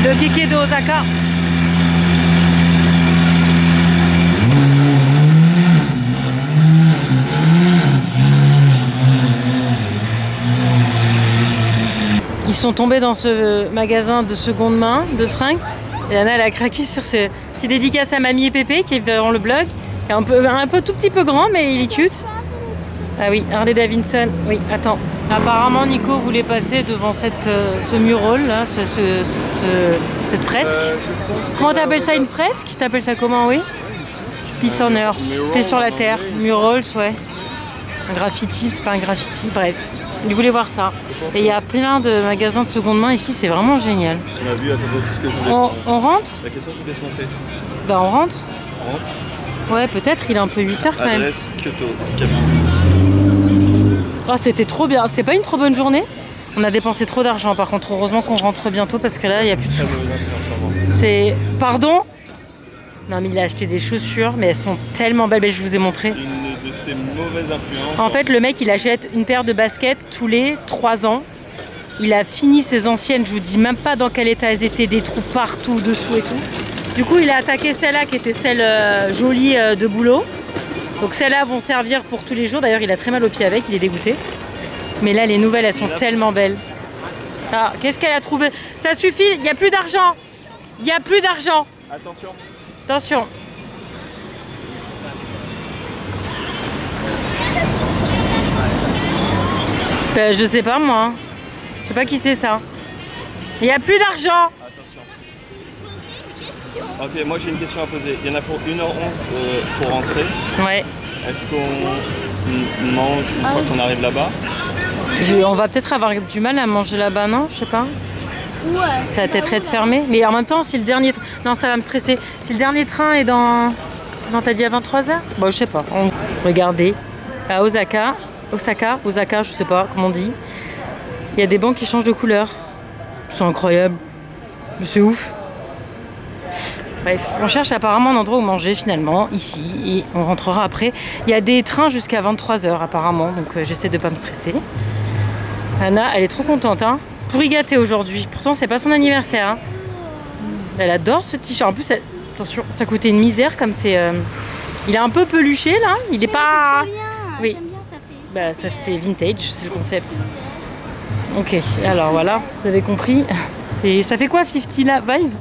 Le kéké de Osaka. Ils sont tombés dans ce magasin de seconde main de fringues. Et Anna elle a craqué sur ce petit dédicace à Mamie et Pépé qui est dans le blog. Qui est un peu tout petit peu grand mais il est cute. Ah oui, Harley Davidson. Oui, attends. Apparemment Nico voulait passer devant ce mural là, cette fresque. Comment t'appelles ça, une fresque? T'appelles ça comment? Oui. Peace on Earth. Paix sur la terre. Murals, ouais. Un graffiti, c'est pas un graffiti, bref. Il voulait voir ça. Et il y a plein de magasins de seconde main ici, c'est vraiment génial. On a vu à peu près tout ce que je voulais faire. On rentre? La question c'était de se montrer. Bah on rentre. On rentre. Ouais, peut-être, il est un peu 8 h quand même. Adresse Kyoto, cabine. Oh, c'était trop bien, c'était pas une trop bonne journée. On a dépensé trop d'argent par contre, heureusement qu'on rentre bientôt parce que là il n'y a plus de sous. C'est... Pardon? Non mais il a acheté des chaussures mais elles sont tellement belles, je vous ai montré. Une de ces mauvaises influences. En fait le mec il achète une paire de baskets tous les 3 ans. Il a fini ses anciennes, je vous dis même pas dans quel état elles étaient, des trous partout, dessous et tout. Du coup il a attaqué celle-là qui était celle jolie de boulot. Donc celles-là vont servir pour tous les jours. D'ailleurs il a très mal au pied avec, il est dégoûté. Mais là les nouvelles elles sont tellement belles. Ah, qu'est-ce qu'elle a trouvé? Ça suffit, il n'y a plus d'argent. Il n'y a plus d'argent. Attention. Attention. Ben, je sais pas moi. Je sais pas qui c'est ça. Il n'y a plus d'argent. Attention. Ok, moi j'ai une question à poser. Il y en a pour 1h11 pour rentrer. Ouais. Est-ce qu'on mange une fois qu'on arrive là-bas? On va peut-être avoir du mal à manger là-bas, non? Je sais pas. Ouais. Ça va peut-être être fermé. Mais en même temps, si le dernier... Non, ça va me stresser. Si le dernier train est dans... Non, t'as dit à 23 h? Bon, je sais pas. Regardez. À Osaka, je sais pas comment on dit. Il y a des bancs qui changent de couleur. C'est incroyable. C'est ouf. Bref, on cherche apparemment un endroit où manger finalement, ici, et on rentrera après. Il y a des trains jusqu'à 23 h apparemment, donc j'essaie de pas me stresser. Anna, elle est trop contente, hein. Pour y gâter aujourd'hui. Pourtant, c'est pas son anniversaire. Hein. Elle adore ce t-shirt. En plus, attention, ça coûtait une misère comme c'est... Il est un peu peluché là. Il est pas... C'est bien. Oui. J'aime bien, ça fait... Bah, ça fait vintage, c'est le concept. Ok, alors voilà, vous avez compris. Et ça fait quoi 50 là, Vive?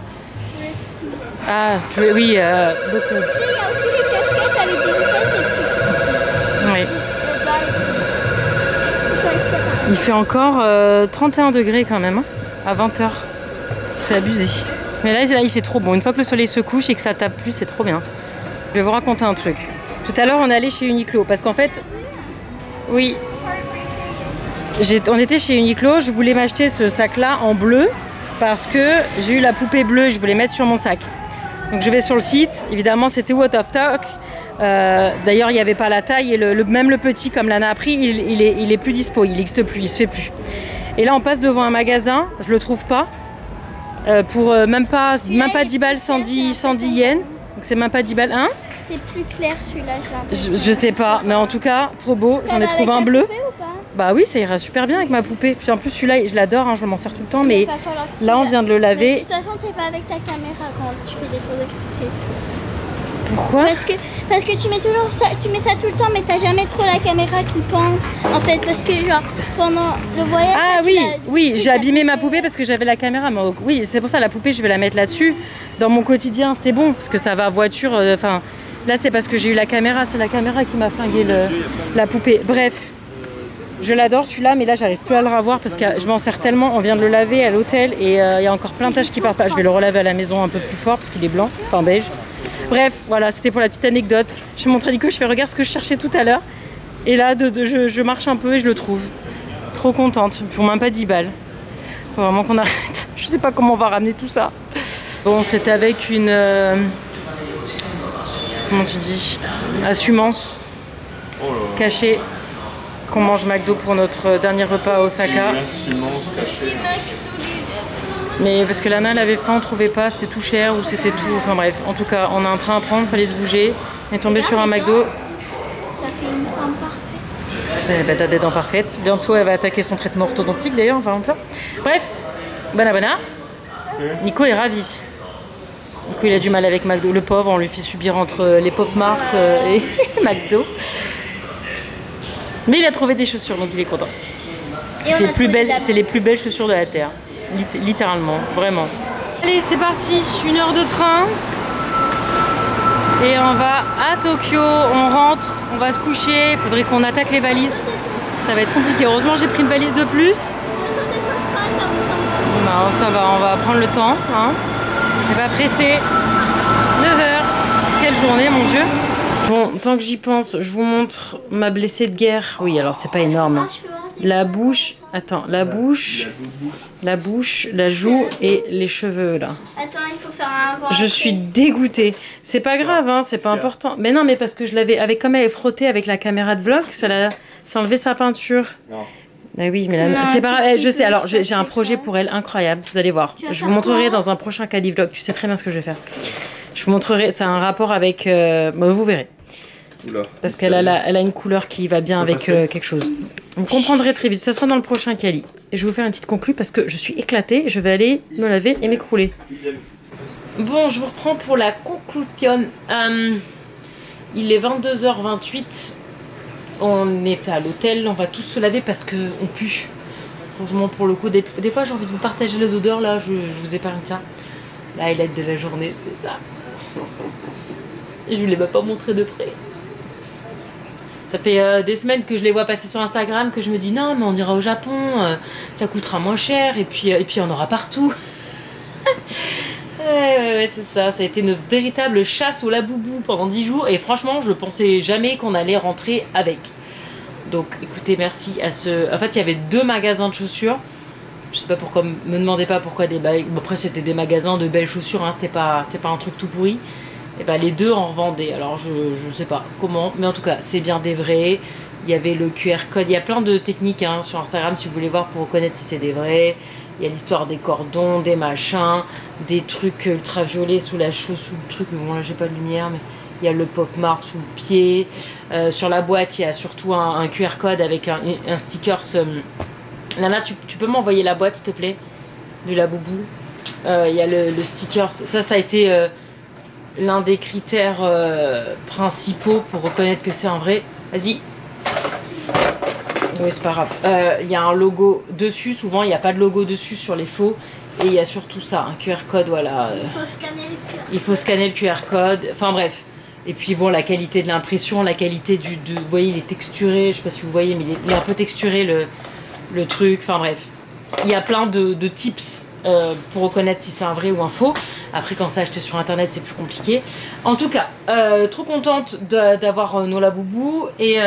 Ah, oui, beaucoup. Tu sais, il y a aussi des casquettes avec des espèces de petites... Oui. Il fait encore 31 degrés quand même, hein, à 20 h. C'est abusé. Mais là, il fait trop bon. Une fois que le soleil se couche et que ça tape plus, c'est trop bien. Je vais vous raconter un truc. Tout à l'heure, on est allé chez Uniqlo. Parce qu'en fait, oui, on était chez Uniqlo. Je voulais m'acheter ce sac-là en bleu. Parce que j'ai eu la poupée bleue et je voulais mettre sur mon sac. Donc je vais sur le site. Évidemment, c'était out of stock. D'ailleurs il n'y avait pas la taille et même le petit comme Lana a pris il est plus dispo, il n'existe plus, il se fait plus. Et là on passe devant un magasin, je le trouve pas pour même pas 10 balles, 110 yens, donc c'est même pas 10 balles, hein. C'est plus clair celui-là, je sais pas, mais en tout cas trop beau, j'en ai trouvé un bleu. Bah oui, ça ira super bien avec ma poupée. Puis en plus celui-là je l'adore, hein, je m'en sers tout le temps, mais là on vient de le laver. De toute façon t'es pas avec ta caméra quand tu fais des photos et tout. Pourquoi? Parce que tu mets toujours ça, tu mets ça tout le temps, mais t'as jamais trop la caméra qui pend. En fait, parce que genre pendant le voyage. Ah là, oui, j'ai abîmé ma poupée parce que j'avais la caméra. Mais oui, c'est pour ça la poupée, je vais la mettre là-dessus. Dans mon quotidien, c'est bon parce que ça va voiture. Enfin, là c'est parce que j'ai eu la caméra. C'est la caméra qui m'a flingué la poupée. Bref, je l'adore celui-là, mais là j'arrive plus à le revoir parce que je m'en sers tellement. On vient de le laver à l'hôtel et il y a encore plein de taches qui partent pas. Je vais le relaver à la maison un peu plus fort parce qu'il est blanc, enfin beige. Bref, voilà, c'était pour la petite anecdote. Je montre à Nico, je fais regarde ce que je cherchais tout à l'heure. Et là, je marche un peu et je le trouve. Trop contente, pour même pas 10 balles. Faut vraiment qu'on arrête. Je sais pas comment on va ramener tout ça. Bon, c'était avec une... comment tu dis? Assumance cachée qu'on mange McDo pour notre dernier repas à Osaka. Mais parce que Lana elle avait faim, on trouvait pas, c'était tout cher ou c'était tout... Enfin bref, en tout cas, on a un train à prendre, fallait se bouger. On est tombé sur un McDo. Ça fait une dent parfaite. Bah, t'as des dents parfaites. Bientôt, elle va attaquer son traitement orthodontique d'ailleurs, en parlant de ça. Bref, Bana. Nico est ravi. Nico, il a du mal avec McDo. Le pauvre, on lui fait subir entre les Pop Mart et McDo. Mais il a trouvé des chaussures, donc il est content. C'est les plus belles chaussures de la Terre. Littéralement, vraiment. Allez, c'est parti. 1 heure de train. Et on va à Tokyo. On rentre, on va se coucher. Il faudrait qu'on attaque les valises. Ça va être compliqué. Heureusement, j'ai pris une valise de plus. Non, ça va, on va prendre le temps. Hein. On va presser. 9h. Quelle journée, mon Dieu. Bon, tant que j'y pense, je vous montre ma blessée de guerre. Oui, alors c'est pas énorme. La bouche, attends, la bouche, la joue et les cheveux là. Attends, il faut faire un vent. Je suis dégoûtée. C'est pas grave, hein, c'est pas important. Mais non, mais parce que je l'avais, comme elle est frottée avec la caméra de vlog, ça a enlevé sa peinture. Non. Bah oui, mais là, c'est pas grave. Je sais, alors j'ai un projet pour elle incroyable, vous allez voir. Je vous montrerai dans un prochain Cali vlog, tu sais très bien ce que je vais faire. Je vous montrerai, ça a un rapport avec... bah, vous verrez. Oula, parce qu'elle a une couleur qui va bien avec quelque chose. Vous comprendrez très vite, ça sera dans le prochain Cali. Et je vais vous faire une petite conclue parce que je suis éclatée. Je vais aller me laver et m'écrouler. Bon, je vous reprends pour la conclusion. Il est 22h28. On est à l'hôtel, on va tous se laver parce qu'on pue. Heureusement pour le coup, des fois j'ai envie de vous partager les odeurs, là je vous épargne ça. La highlight de la journée, c'est ça. Et je ne les ai pas montré de près. Ça fait des semaines que je les vois passer sur Instagram, que je me dis non mais on ira au Japon, ça coûtera moins cher et puis on aura partout. Ouais, c'est ça, ça a été une véritable chasse au laboubou pendant 10 jours et franchement je pensais jamais qu'on allait rentrer avec. Donc écoutez, merci à ce... En fait il y avait 2 magasins de chaussures. Je sais pas pourquoi, me demandez pas pourquoi des... Bon, après c'était des magasins de belles chaussures, hein, c'était pas un truc tout pourri. Et bah les 2 en revendaient, alors je sais pas comment, mais en tout cas c'est bien des vrais. Il y avait le QR code, il y a plein de techniques hein, sur Instagram si vous voulez voir pour reconnaître si c'est des vrais. Il y a l'histoire des cordons, des machins, des trucs ultraviolets sous la chausse, sous le truc, mais bon là j'ai pas de lumière, mais il y a le Pop Mart sous le pied. Sur la boîte il y a surtout un QR code avec un sticker. Lana, tu peux m'envoyer la boîte s'il te plaît, du Laboubou. Il y a le sticker, ça a été l'un des critères principaux pour reconnaître que c'est un vrai. Vas-y. Oui, c'est pas grave. Il y a un logo dessus, souvent il n'y a pas de logo dessus sur les faux. Et il y a surtout ça, un QR code, voilà. Il faut scanner le QR code, enfin bref. Et puis bon, la qualité de l'impression, la qualité vous voyez, il est texturé, je sais pas si vous voyez, mais il est un peu texturé le truc, enfin bref. Il y a plein de tips pour reconnaître si c'est un vrai ou un faux. Après quand c'est acheté sur internet c'est plus compliqué. En tout cas, trop contente d'avoir nos Laboubou et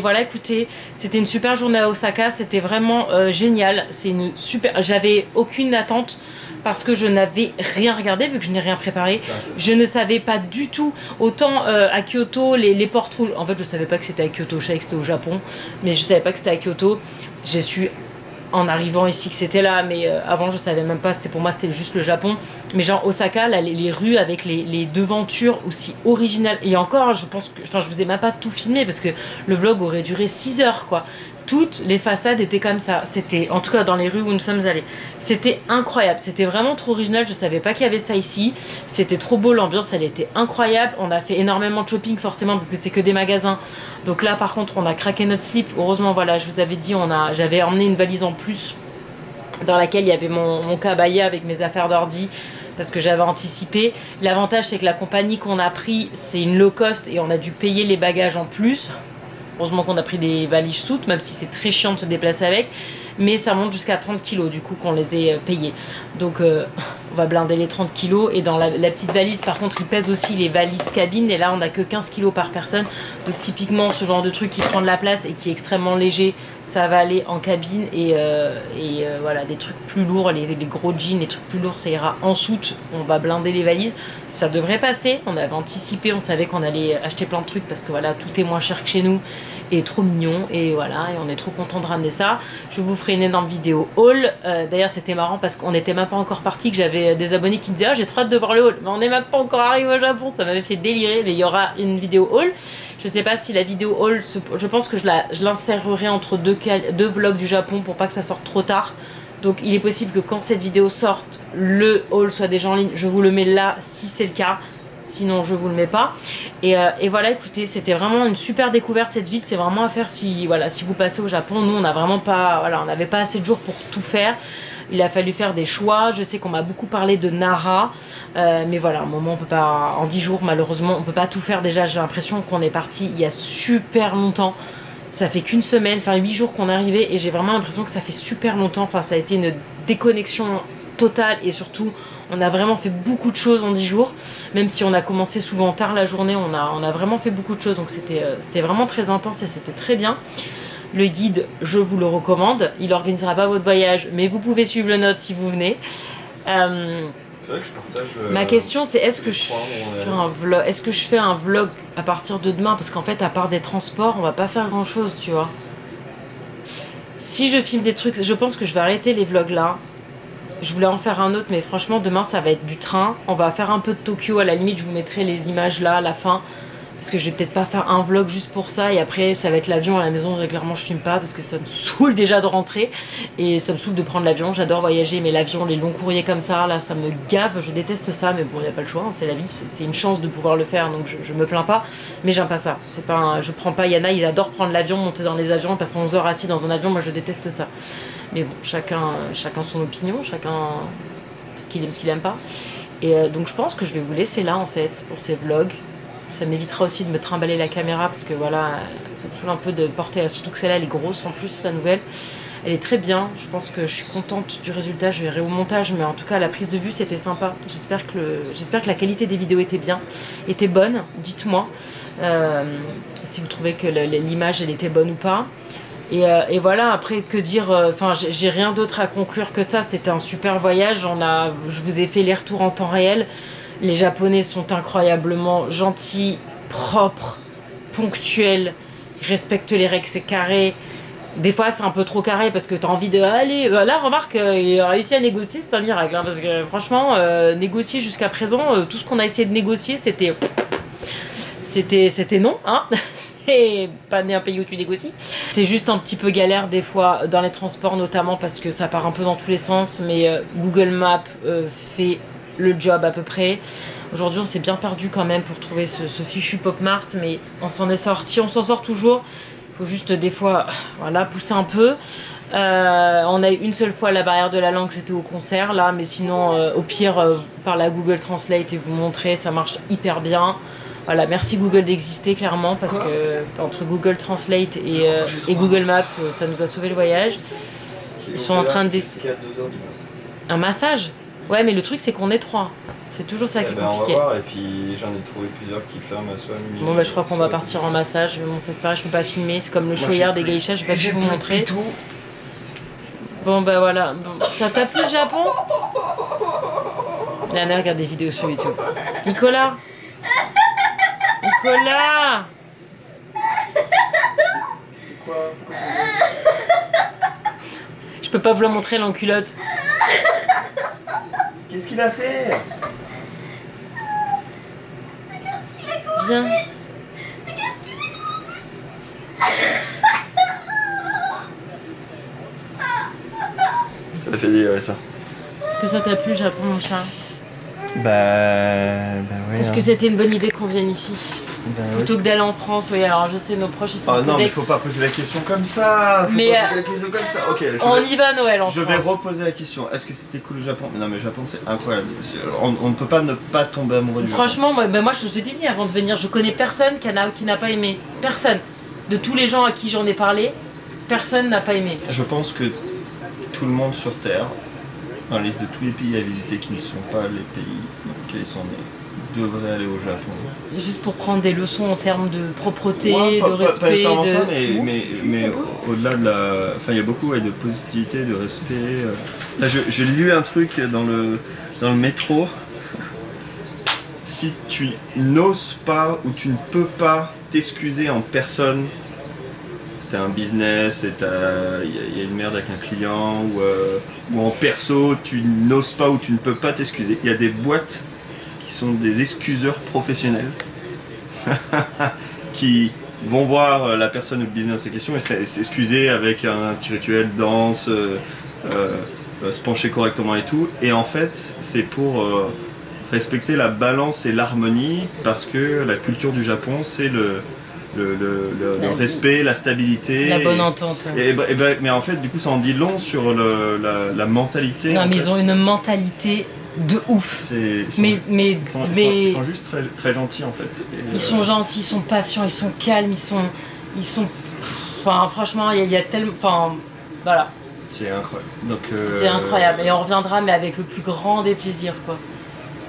voilà, écoutez, c'était une super journée à Osaka, c'était vraiment génial. C'est une super, j'avais aucune attente parce que je n'avais rien regardé vu que je n'ai rien préparé. Je ne savais pas du tout, autant à Kyoto les portes rouges, en fait je savais pas que c'était à Kyoto, je savais que c'était au Japon, mais je savais pas que c'était à Kyoto. J'ai su en arrivant ici que c'était là, mais avant je savais même pas, pour moi c'était juste le Japon. Mais genre Osaka, là, les rues avec les devantures aussi originales, et encore je pense que, enfin je vous ai même pas tout filmé parce que le vlog aurait duré 6 heures quoi. Toutes les façades étaient comme ça, c'était, en tout cas dans les rues où nous sommes allés, c'était incroyable, c'était vraiment trop original, je savais pas qu'il y avait ça ici, c'était trop beau, l'ambiance elle était incroyable, on a fait énormément de shopping forcément parce que c'est que des magasins, donc là par contre on a craqué notre slip, heureusement voilà, je vous avais dit, j'avais emmené une valise en plus dans laquelle il y avait mon cabaye avec mes affaires d'ordi, parce que j'avais anticipé. L'avantage c'est que la compagnie qu'on a pris c'est une low cost et on a dû payer les bagages en plus. Heureusement qu'on a pris des valises soutes, même si c'est très chiant de se déplacer avec. Mais ça monte jusqu'à 30 kg du coup qu'on les ait payés. Donc on va blinder les 30 kg. Et dans la petite valise, par contre, il pèse aussi les valises cabine. Et là, on n'a que 15 kg par personne. Donc typiquement, ce genre de truc qui prend de la place et qui est extrêmement léger, ça va aller en cabine et voilà, des trucs plus lourds, les gros jeans, les trucs plus lourds, ça ira en soute. On va blinder les valises. Ça devrait passer. On avait anticipé, on savait qu'on allait acheter plein de trucs parce que voilà, tout est moins cher que chez nous et trop mignon. Et voilà, et on est trop content de ramener ça. Je vous ferai une énorme vidéo haul. D'ailleurs, c'était marrant parce qu'on n'était même pas encore parti, que j'avais des abonnés qui me disaient ah, j'ai trop hâte de voir le haul. Mais on n'est même pas encore arrivé au Japon. Ça m'avait fait délirer. Mais il y aura une vidéo haul. Je sais pas si la vidéo haul, je pense que je l'insérerai entre deux vlogs du Japon pour pas que ça sorte trop tard. Donc il est possible que quand cette vidéo sorte, le haul soit déjà en ligne. Je vous le mets là si c'est le cas. Sinon je vous le mets pas. Et voilà, écoutez, c'était vraiment une super découverte cette ville. C'est vraiment à faire si, voilà, si vous passez au Japon. Nous on n'a vraiment pas, voilà, on n'avait pas assez de jours pour tout faire. Il a fallu faire des choix. Je sais qu'on m'a beaucoup parlé de Nara. Mais voilà, à un moment on peut pas, en 10 jours malheureusement on peut pas tout faire. Déjà j'ai l'impression qu'on est parti il y a super longtemps. Ça fait qu'une semaine, enfin 8 jours qu'on est arrivé et j'ai vraiment l'impression que ça fait super longtemps. Enfin ça a été une déconnexion totale et surtout on a vraiment fait beaucoup de choses en 10 jours. Même si on a commencé souvent tard la journée, on a vraiment fait beaucoup de choses. Donc c'était vraiment très intense et c'était très bien. Le guide, je vous le recommande. Il n'organisera pas votre voyage, mais vous pouvez suivre le note si vous venez. C'est vrai que je partage. Ma question c'est est-ce que je fais un vlog, à partir de demain, parce qu'en fait à part des transports on va pas faire grand chose, tu vois. Si je filme des trucs, je pense que je vais arrêter les vlogs là. Je voulais en faire un autre mais franchement demain ça va être du train. On va faire un peu de Tokyo, à la limite je vous mettrai les images là à la fin. Parce que je vais peut-être pas faire un vlog juste pour ça et après ça va être l'avion à la maison. Régulièrement je filme pas parce que ça me saoule déjà de rentrer et ça me saoule de prendre l'avion. J'adore voyager mais l'avion, les longs courriers comme ça, là ça me gave, je déteste ça. Mais bon, il n'y a pas le choix, hein, c'est la vie, c'est une chance de pouvoir le faire donc je me plains pas. Mais j'aime pas ça, c'est pas je prends pas, Yana il adore prendre l'avion, monter dans les avions, passer 11 heures assis dans un avion, moi je déteste ça. Mais bon, chacun son opinion, chacun ce qu'il aime, ce qu'il aime pas. Et donc je pense que je vais vous laisser là en fait pour ces vlogs. Ça m'évitera aussi de me trimballer la caméra parce que voilà, ça me saoule un peu de porter, surtout que celle-là elle est grosse en plus, la nouvelle. Elle est très bien, je pense que je suis contente du résultat, je verrai au montage, mais en tout cas la prise de vue c'était sympa. J'espère que la qualité des vidéos était bien, était bonne, dites-moi si vous trouvez que l'image elle était bonne ou pas. Et voilà, après que dire, enfin j'ai rien d'autre à conclure que ça, c'était un super voyage, je vous ai fait les retours en temps réel. Les Japonais sont incroyablement gentils, propres, ponctuels, ils respectent les règles, c'est carré. Des fois c'est un peu trop carré parce que tu as envie de... Allez, là remarque, il a réussi à négocier, c'est un miracle. Hein, parce que franchement, négocier jusqu'à présent, tout ce qu'on a essayé de négocier, c'était non. Hein. Et pas né un pays où tu négocies. C'est juste un petit peu galère des fois dans les transports notamment parce que ça part un peu dans tous les sens. Mais Google Maps fait le job à peu près. Aujourd'hui on s'est bien perdu quand même pour trouver ce fichu Pop Mart, mais on s'en est sorti, on s'en sort toujours. Il faut juste des fois voilà, pousser un peu. On a eu une seule fois la barrière de la langue, c'était au concert là, mais sinon au pire par la Google Translate et vous montrer, ça marche hyper bien. Voilà, merci Google d'exister clairement parce que entre Google Translate et Google Maps, ça nous a sauvé le voyage. Ils sont en train de un massage. Ouais, mais le truc c'est qu'on est 3. C'est toujours ça qui est compliqué. On va voir, et puis j'en ai trouvé plusieurs qui ferment soit minuit. Bon bah je crois qu'on va partir en massage, mais bon ça c'est pareil, je peux pas filmer, c'est comme le shoyard des geishas, je vais pas vous montrer. Bon bah voilà, bon. Ça t'a plu le Japon? Nana regarde des vidéos sur YouTube. Nicolas, Nicolas, c'est quoi? Je peux pas vous la montrer l'enculotte. Qu'est-ce qu'il a fait? Viens. Ça t'a fait délirer ça. Est-ce que ça t'a plu le Japon mon chat? Bah oui. Est-ce que c'était une bonne idée qu'on vienne ici? Plutôt oui, que d'aller en France, oui, alors je sais, nos proches ils sont non, mais faut pas poser la question comme ça. Faut mais pas poser la question comme ça. Ok, on y va à Noël en France. Je vais reposer la question. Est-ce que c'était cool le Japon? Non, mais le Japon c'est incroyable. On ne peut pas ne pas tomber amoureux du Japon. Franchement, moi je t'ai dit avant de venir, je connais personne qui n'a pas aimé. Personne. De tous les gens à qui j'en ai parlé, personne n'a pas aimé. Je pense que tout le monde sur Terre, dans la liste de tous les pays à visiter qui ne sont pas les pays dans lesquels ils sont nés, devrait aller au Japon. Juste pour prendre des leçons en termes de propreté, Ouais, de respect. pas nécessairement de... ça, mais au-delà de la... Enfin, il y a beaucoup de positivité, de respect. Là, j'ai lu un truc dans le métro. Si tu n'oses pas ou tu ne peux pas t'excuser en personne, t'as un business et il y a une merde avec un client ou en perso, tu n'oses pas ou tu ne peux pas t'excuser. Il y a des boîtes qui sont des excuseurs professionnels qui vont voir la personne ou le business en question et s'excuser avec un petit rituel, danse, se pencher correctement et tout. Et en fait, c'est pour respecter la balance et l'harmonie parce que la culture du Japon, c'est le respect, la stabilité. La bonne entente. Mais en fait, du coup, ça en dit long sur la mentalité. Non, mais ils ont une mentalité de ouf. Ils sont juste très, très gentils en fait. Ils sont gentils, ils sont patients, ils sont calmes, ils sont... Enfin, franchement, il y a tellement... Enfin, voilà. C'est incroyable. C'était incroyable. Et on reviendra, mais avec le plus grand des plaisirs, quoi.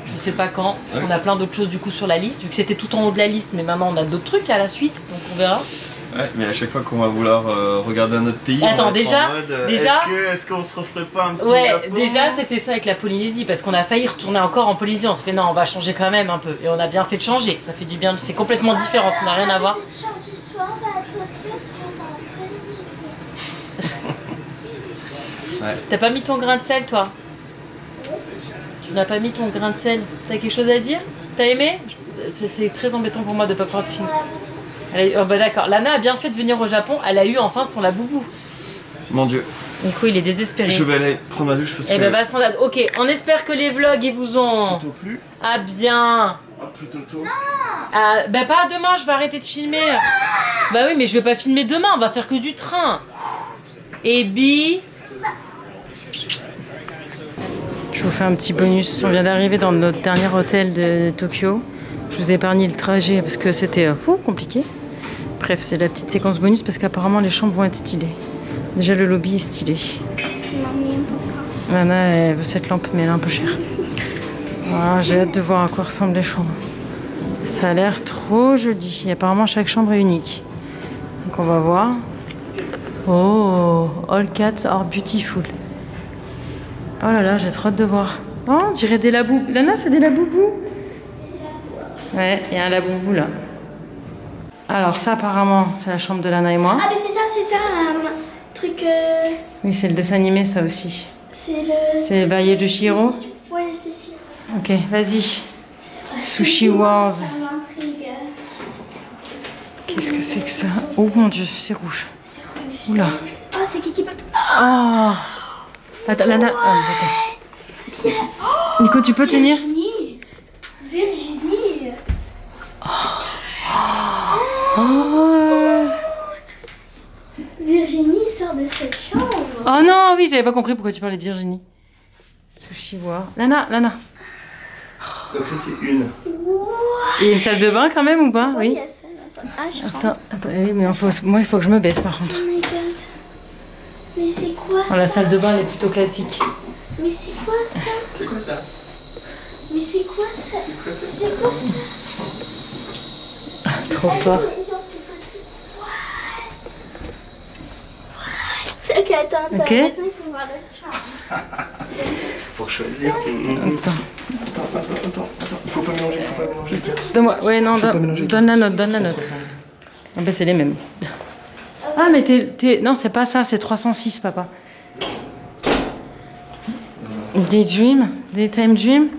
Je sais pas quand, parce qu'on a plein d'autres choses du coup sur la liste, vu que c'était tout en haut de la liste, mais maintenant on a d'autres trucs à la suite, donc on verra. Ouais, mais à chaque fois qu'on va vouloir regarder un autre pays, attends, on va être déjà, en mode, déjà, est-ce qu'on se referait pas un petit Japon? Déjà c'était ça avec la Polynésie, parce qu'on a failli retourner encore en Polynésie, on s'est fait non, on va changer quand même un peu, et on a bien fait de changer, ça fait du bien, c'est complètement différent, ça n'a rien à voir. T'as pas mis ton grain de sel, toi? Tu n'as pas mis ton grain de sel. T'as quelque chose à dire? T'as aimé? C'est très embêtant pour moi de pas pouvoir te filmer. Oh bah d'accord. Lana a bien fait de venir au Japon. Elle a eu enfin son laboubou. Mon Dieu. Nico, il est désespéré. Je vais aller prendre ma douche parce que... Eh ben va prendre la... Ok, on espère que les vlogs ils vous ont... Plutôt plus. Ah bien. Ah, plutôt tôt. Bah pas demain, je vais arrêter de filmer. Bah oui, mais je vais pas filmer demain. On va faire que du train. Et bi... Je vous fais un petit bonus. On vient d'arriver dans notre dernier hôtel de Tokyo. Je vous ai épargné le trajet parce que c'était compliqué. Bref, c'est la petite séquence bonus parce qu'apparemment les chambres vont être stylées. Déjà le lobby est stylé. Lana elle veut cette lampe mais elle est un peu chère. Voilà, j'ai hâte de voir à quoi ressemblent les chambres. Ça a l'air trop joli. Et apparemment chaque chambre est unique. Donc on va voir. Oh, all cats are beautiful. Oh là là, j'ai trop hâte de voir. Oh, on dirait des laboubous. Lana, c'est des laboubous. Ouais, il y a un laboubou là. Alors ça, apparemment, c'est la chambre de Lana et moi. Ah, mais c'est ça, un truc... Oui, c'est le dessin animé, ça aussi. C'est le Vaillé de Chihiro. Ouais, je suis. Ok, vas-y. Sushi Wars. Ça m'intrigue. Qu'est-ce que c'est que ça? Oh mon Dieu, c'est rouge. Oula. Oh, c'est Kiki Pot. Oh. Attends, Lana. Attends. Nico, tu peux tenir? Virginie. Oh. Virginie sort de cette chambre. Oh non, oui, j'avais pas compris pourquoi tu parlais de Virginie. Sushi War. Lana. Donc ça c'est une. Il y a une salle de bain quand même ou pas? Oui, il Oui. y a ça là-bas. Ah, je rentre. Attends, oui, mais moi il faut que je me baisse par contre. Oh my god. Mais c'est quoi Oh, ça? la salle de bain elle est plutôt classique. Mais c'est quoi ça? C'est quoi ça? Mais c'est quoi ça? C'est quoi ça? Trop fort. Ok, attends. Ok. Maintenant, il faut voir l'autre chambre. Pour choisir. Attends. Faut pas mélanger, Donne-moi. Ouais, non, Faut pas mélanger. donne la note. Ah bah c'est les mêmes. Ah mais non, c'est pas ça, c'est 306 papa. Daytime Dream.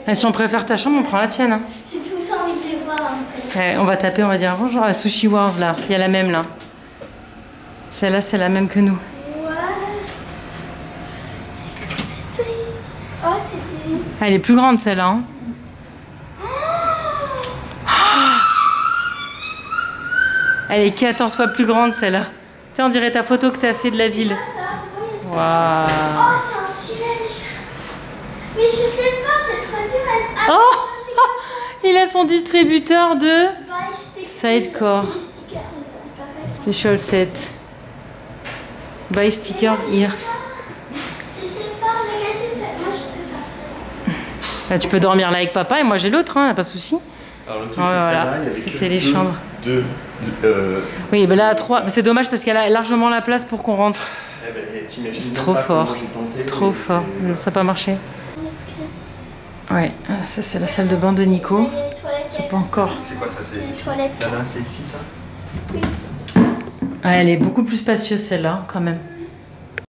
Et si on préfère ta chambre, on prend la tienne. Hein. J'ai tout ça envie de voir en fait. Ouais, on va taper, on va dire bonjour à Sushi Wars là. Il y a la même là. Celle-là, c'est la même que nous. What? C'est triste. Oh, c'est triste. Ah, elle est plus grande celle-là. Hein. Elle est 14 fois plus grande celle-là. Tiens, on dirait ta photo que t'as fait de la ville. Waouh. Oh, c'est un siège. Mais je sais pas, c'est trop dur. Ah, Oh, il a son distributeur de buy stickers. Sidecore. C'est des stickers, pareil. Special Set. Buy stickers here. Je sais pas, regarde, moi je préfère ça. Bah, tu peux dormir là avec papa et moi j'ai l'autre, hein, pas de souci. Alors le truc Ouais, c'est que voilà. celle-là, il y avait C'était que les chambres. Oui, ben là à 3, c'est dommage parce qu'elle a largement la place pour qu'on rentre. Eh ben, t'imagines C'est même trop pas fort. comment j'ai tenté, Trop mais fort. j'ai- Non, ça n'a pas marché. Ouais, ça c'est la salle de bain de Nico. C'est pas encore. C'est quoi ça? C'est les ici. toilettes. Là, c'est ici ça? Oui. Ouais, elle est beaucoup plus spacieuse celle-là quand même.